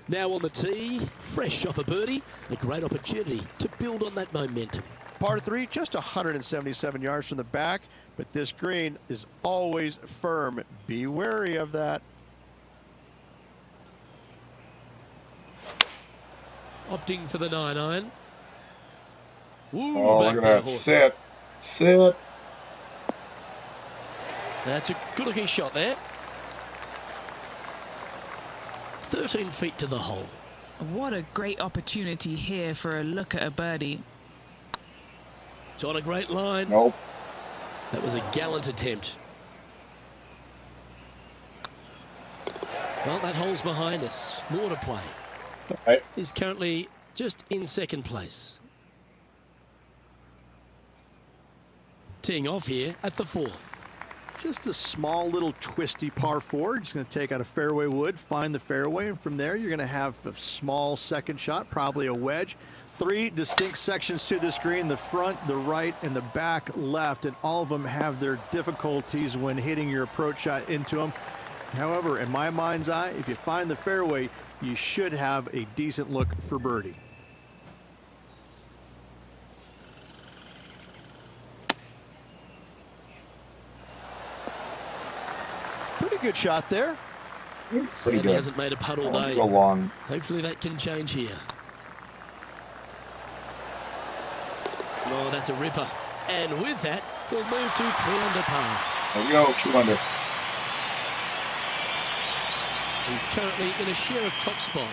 Now on the tee, fresh off a birdie, a great opportunity to build on that momentum. Par 3, just 177 yards from the back, but this green is always firm. Be wary of that. Opting for the 9-iron. Ooh, Oh, back look at there, that. horse. Sit. Sit. That's a good looking shot there. 13 feet to the hole. What a great opportunity here for a look at a birdie. It's on a great line. Nope. That was a gallant attempt. Well, that hole's behind us. More to play. All right. He's currently just in second place. Teeing off here at the 4th. Just a small little twisty par 4. Just going to take out a fairway wood, find the fairway, and from there you're going to have a small second shot, probably a wedge. 3 distinct sections to this green, the front, the right, and the back left, and all of them have their difficulties when hitting your approach shot into them. However, in my mind's eye, if you find the fairway, you should have a decent look for birdie. Pretty good shot there. Sadly good. hasn't made a putt all day. Go long. Hopefully that can change here. Oh, that's a ripper. And with that, we'll move to 3 under par. There we go. 2 under. He's currently in a share of top spot.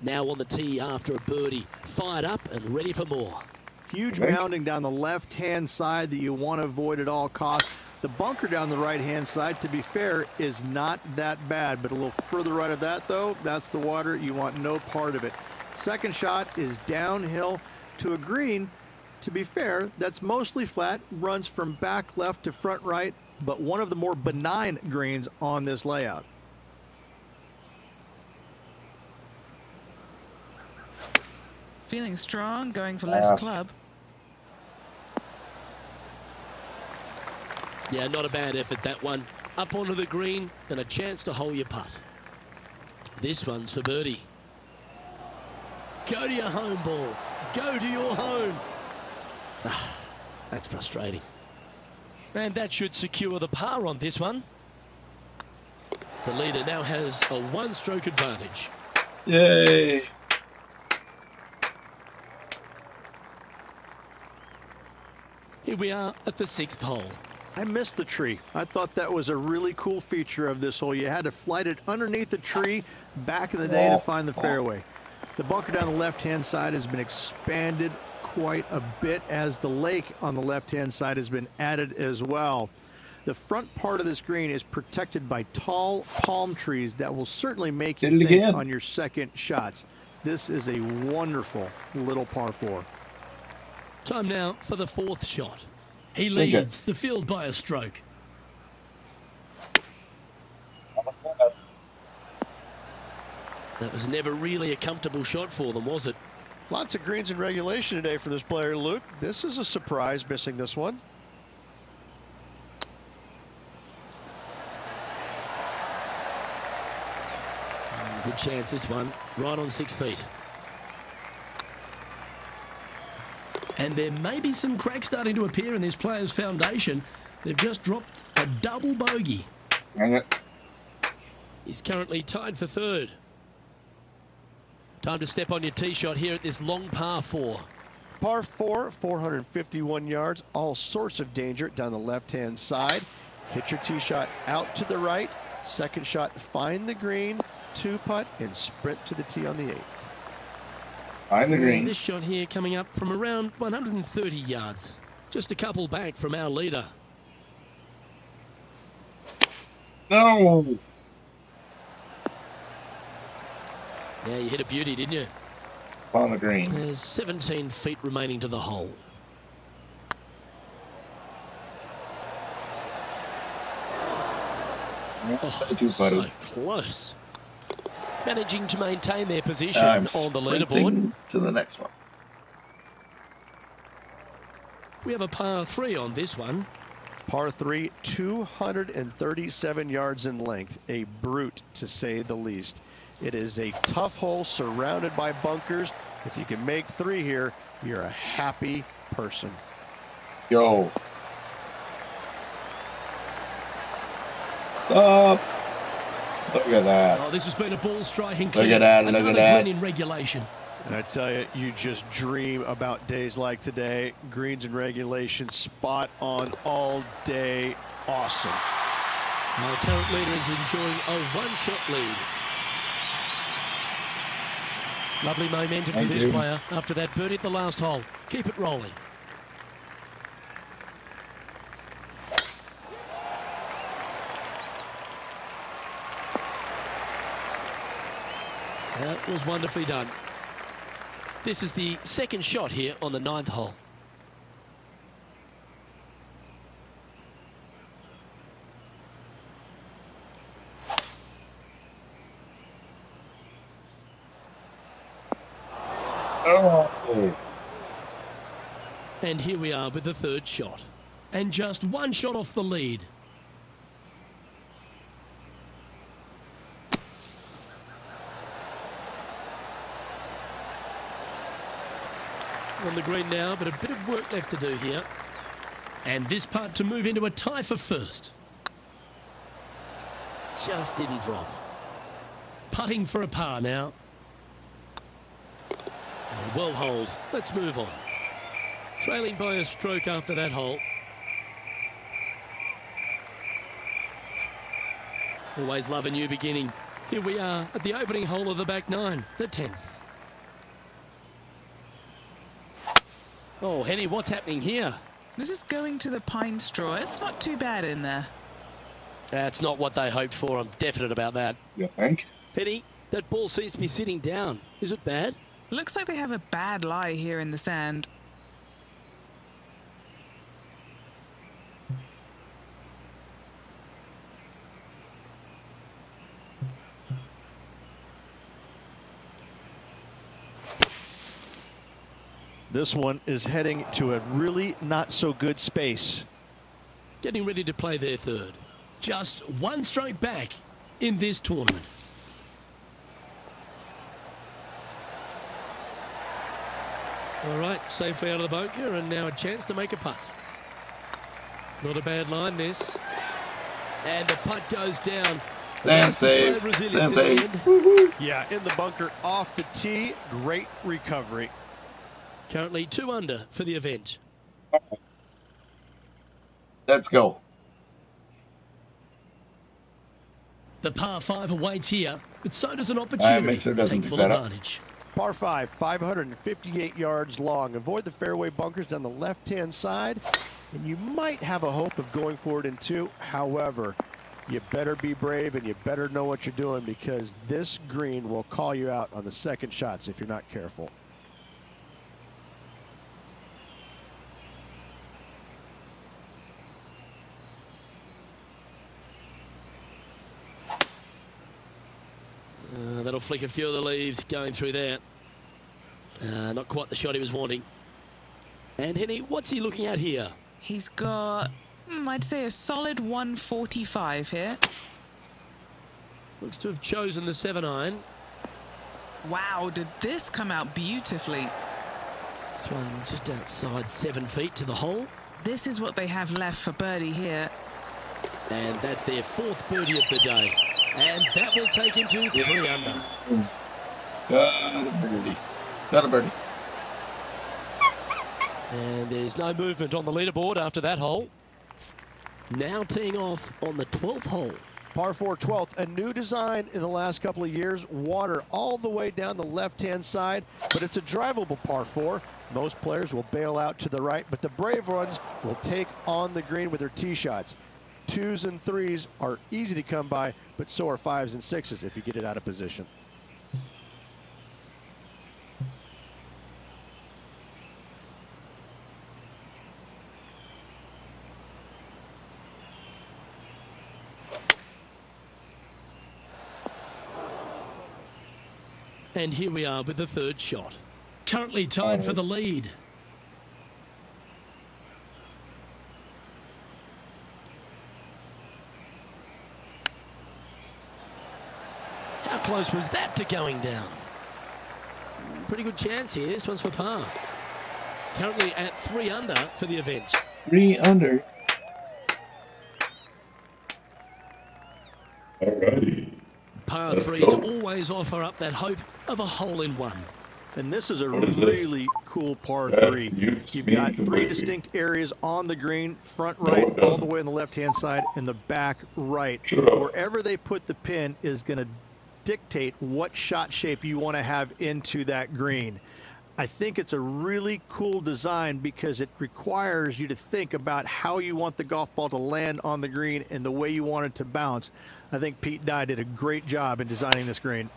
Now on the tee after a birdie. Fired up and ready for more. Huge Okay. mounding down the left-hand side that you want to avoid at all costs. The bunker down the right-hand side, to be fair, is not that bad, but a little further right of that, though, that's the water. You want no part of it. Second shot is downhill to a green. To be fair, that's mostly flat, runs from back left to front right, but one of the more benign greens on this layout. Feeling strong, going for less Yes. club. Yeah, not a bad effort, that one. Up onto the green and a chance to hole your putt. This one's for birdie. Go to your home ball. Go to your home. Ah, that's frustrating. And that should secure the par on this one. The leader now has a 1-stroke advantage. Yay. Here we are at the 6th hole. I missed the tree. I thought that was a really cool feature of this hole. You had to flight it underneath the tree back in the day to find the fairway. The bunker down the left-hand side has been expanded quite a bit as the lake on the left-hand side has been added as well. The front part of this green is protected by tall palm trees that will certainly make you Did it think again. on your second shots. This is a wonderful little par 4. Time now for the 4th shot. He Sink it. leads the field by a stroke. That was never really a comfortable shot for them, was it? Lots of greens in regulation today for this player, Luke. This is a surprise, missing this one. Good chance this one, right on 6 feet. And there may be some cracks starting to appear in this player's foundation. They've just dropped a double bogey. Hang it. He's currently tied for 3rd. Time to step on your tee shot here at this long par 4. Par 4, 451 yards, all sorts of danger down the left-hand side. Hit your tee shot out to the right. Second shot, find the green, 2-putt, and sprint to the tee on the 8th. Find the And green. this shot here coming up from around 130 yards. Just a couple back from our leader. No. Yeah, you hit a beauty, didn't you? On the green. There's 17 feet remaining to the hole. Oh, Too so funny. close. Managing to maintain their position I'm on the leaderboard. sprinting to the next one. We have a par 3 on this one. Par 3, 237 yards in length. A brute, to say the least. It is a tough hole surrounded by bunkers. If you can make 3 here, you're a happy person. Yo. Up. Look at that. Oh, this has been a ball striking Look clear. at that, look at Another that. green in regulation. And I tell you, you just dream about days like today. Greens and regulation, spot on all day. Awesome. Our current leader is enjoying a 1-shot lead. Lovely momentum Thank for this you. player after that birdie at the last hole. Keep it rolling. That was wonderfully done. This is the second shot here on the 9th hole. Oh. And here we are with the third shot. And just one shot off the lead. On the green now, but a bit of work left to do here. And this putt to move into a tie for first. Just didn't drop. Putting for a par now. Well hold. Let's move on. Trailing by a stroke after that hole. Always love a new beginning. Here we are at the opening hole of the back 9, the 10th. Oh, Henny, what's happening here? This is going to the pine straw. It's not too bad in there. That's not what they hoped for. I'm definite about that. You think? Henny, that ball seems to be sitting down. Is it bad? Looks like they have a bad lie here in the sand. This one is heading to a really not so good space. Getting ready to play their third. Just one stroke back in this tournament. All right, safely out of the bunker, and now a chance to make a putt. Not a bad line, this. And the putt goes down. Stand safe. Stand safe. Yeah, in the bunker off the tee. Great recovery. Currently 2 under for the event. Let's go. The par 5 awaits here, but so does an opportunity Mixer to doesn't take pick full that up. advantage. Par 5, 558 yards long. Avoid the fairway bunkers down the left-hand side, and you might have a hope of going forward in 2. However, you better be brave and you better know what you're doing, because this green will call you out on the second shots if you're not careful. That'll flick a few of the leaves going through there. Not quite the shot he was wanting. And Henny, what's he looking at here? He's got, I'd say, a solid 145 here. Looks to have chosen the 7-iron. Wow, did this come out beautifully. This one just outside 7 feet to the hole. This is what they have left for birdie here. And that's their 4th birdie of the day. And that will take him to 3 under. Got a birdie. Got a birdie. And there's no movement on the leaderboard after that hole. Now teeing off on the 12th hole. Par 4 12th, a new design in the last couple of years. Water all the way down the left-hand side, but it's a drivable par 4. Most players will bail out to the right, but the brave ones will take on the green with their tee shots. 2s and 3s are easy to come by, but so are 5s and 6s if you get it out of position. And here we are with the 3rd shot. Currently tied for the lead. How close was that to going down? Pretty good chance here. This one's for par. Currently at 3 under for the event. 3 under. Alrighty. Par Let's 3s go. always offer up that hope of a hole-in-one. And this is a What is this? really cool par That 3. mutes You've me got 3 completely. distinct areas on the green, front No, right, it all doesn't. the way on the left-hand side, and the back right. Shut up. Wherever they put the pin is going to dictate what shot shape you want to have into that green. I think it's a really cool design because it requires you to think about how you want the golf ball to land on the green and the way you want it to bounce. I think Pete Dye did a great job in designing this green.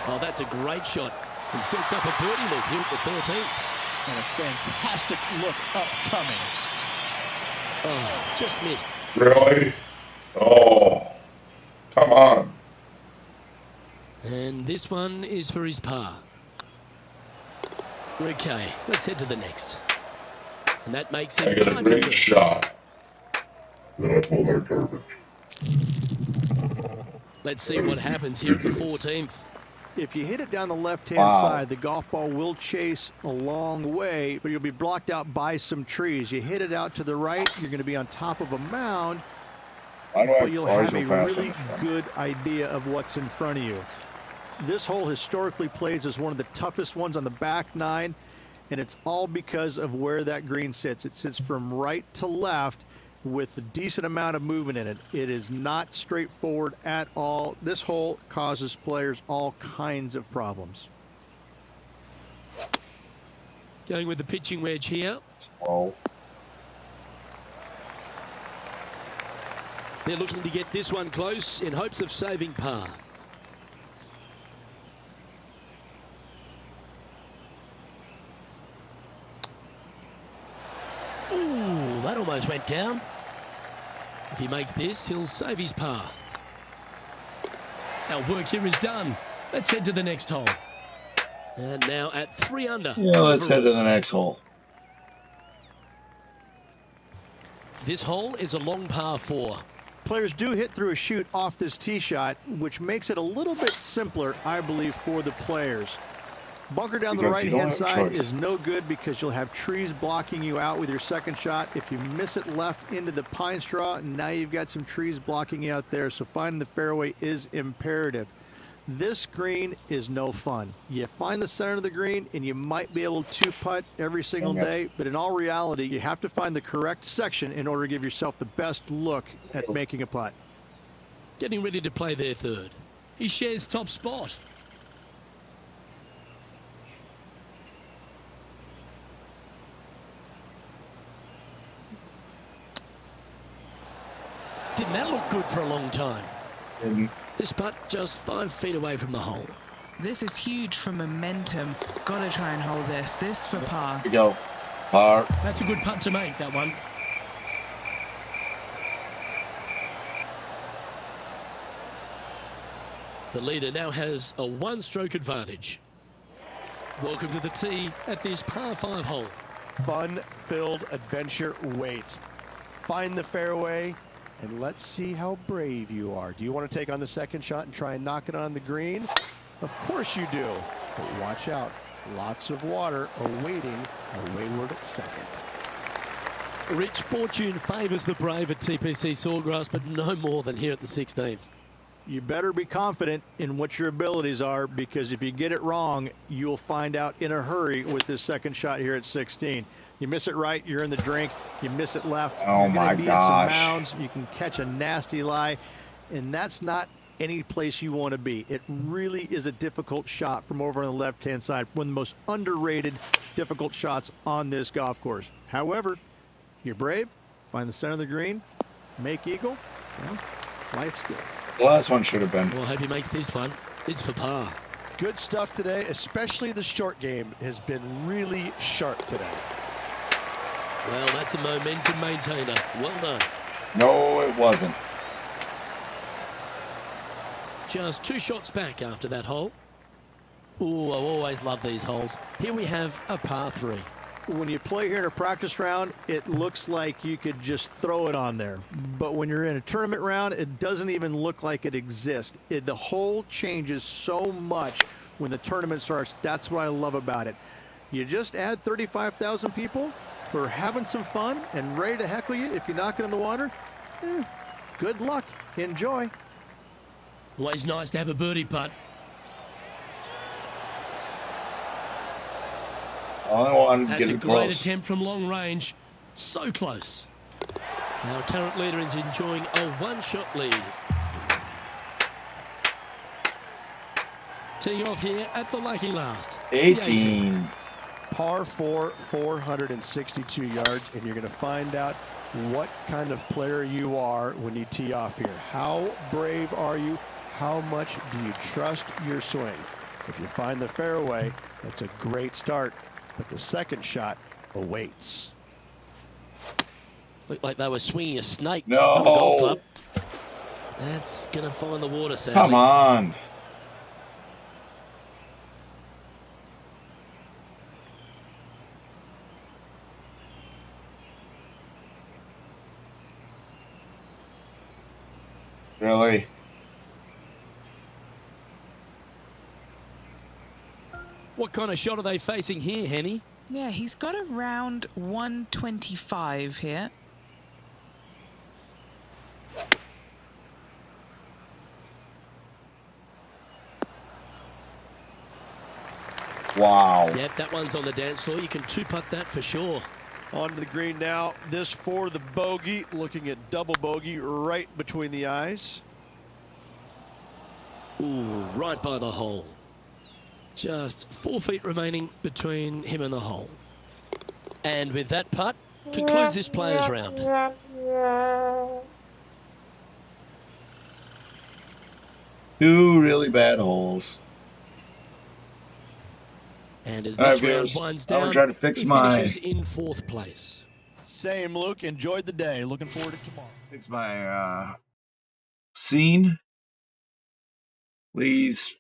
Oh, that's a great shot. And sets up a birdie look here at the 13th. And a fantastic look upcoming. Oh, just missed. Really? Oh, come on. And this one is for his par. Okay, let's head to the next. And that makes I him got a tied for great first. shot. Then I pull that garbage. Let's see what happens here at the 14th. If you hit it down the left-hand Wow. side, the golf ball will chase a long way, but you'll be blocked out by some trees. You hit it out to the right, you're going to be on top of a mound, Why do I but you'll always have a go fast on really this one? good idea of what's in front of you. This hole historically plays as one of the toughest ones on the back nine, and it's all because of where that green sits. It sits from right to left with a decent amount of movement in it. It is not straightforward at all. This hole causes players all kinds of problems. Going with the pitching wedge here. Slow. They're looking to get this one close in hopes of saving par. Ooh, that almost went down. If he makes this, he'll save his par. Our work here is done. Let's head to the next hole. And now at 3 under. Yeah, let's head to overall. the next hole. This hole is a long par 4. Players do hit through a chute off this tee shot, which makes it a little bit simpler, I believe, for the players. Bunker down the Because you don't right-hand have a side choice. is no good because you'll have trees blocking you out with your second shot. If you miss it left into the pine straw, now you've got some trees blocking you out there, so finding the fairway is imperative. This green is no fun. You find the center of the green and you might be able to putt every single Dang it. day, but in all reality, you have to find the correct section in order to give yourself the best look at making a putt. Getting ready to play their third. He shares top spot. Didn't that look good for a long time? And This putt just 5 feet away from the hole. This is huge for momentum. Gotta try and hold this. This for par. here we go. Par. That's a good putt to make, that one. The leader now has a 1-stroke advantage. Welcome to the tee at this par 5 hole. Fun-filled adventure waits. Find the fairway, and let's see how brave you are. Do you want to take on the second shot and try and knock it on the green? Of course you do. But watch out. Lots of water awaiting a wayward second. Rich, fortune favours the brave at TPC Sawgrass, but no more than here at the 16th. You better be confident in what your abilities are, because if you get it wrong, you'll find out in a hurry with this second shot here at 16. You miss it right, you're in the drink. You miss it left, Oh you're my gonna be gosh. in some mounds. You can catch a nasty lie, and that's not any place you want to be. It really is a difficult shot from over on the left-hand side. One of the most underrated, difficult shots on this golf course. However, you're brave, find the center of the green, make eagle, well, life's good. The last one should have been. Well, I hope he makes this one. It's for par. Good stuff today, especially the short game has been really sharp today. Well, that's a momentum maintainer. Well done. No, it wasn't. Just 2 shots back after that hole. Ooh, I always love these holes. Here we have a par 3. When you play here in a practice round, it looks like you could just throw it on there. But when you're in a tournament round, it doesn't even look like it exists. The hole changes so much when the tournament starts. That's what I love about it. You just add 35,000 people who are having some fun and ready to heckle you if you knock it in the water. Good luck. Enjoy. Always nice to have a birdie putt. Only one That's getting a great close. attempt from long range. So close. Our current leader is enjoying a one-shot lead. Teeing off here at the lucky last. The 18. Par 4, 462 yards, and you're going to find out what kind of player you are when you tee off here. How brave are you? How much do you trust your swing? If you find the fairway, that's a great start, but the second shot awaits. Looked like they were swinging a snake. No. On the golf club. That's going to find the water, sadly. Come on. Really? What kind of shot are they facing here, Henny? Yeah, he's got around 125 here. Wow. Yep, that one's on the dance floor. You can two-putt that for sure. On to the green now. This for the bogey, looking at double bogey right between the eyes. Ooh, right by the hole. Just 4 feet remaining between him and the hole. And with that putt, concludes this players round. 2 really bad holes. And as All right, this round viewers, winds I'm down, gonna try to fix he my- finishes in 4th place. Same, Luke. Enjoyed the day. Looking forward to tomorrow. Fix my scene. Please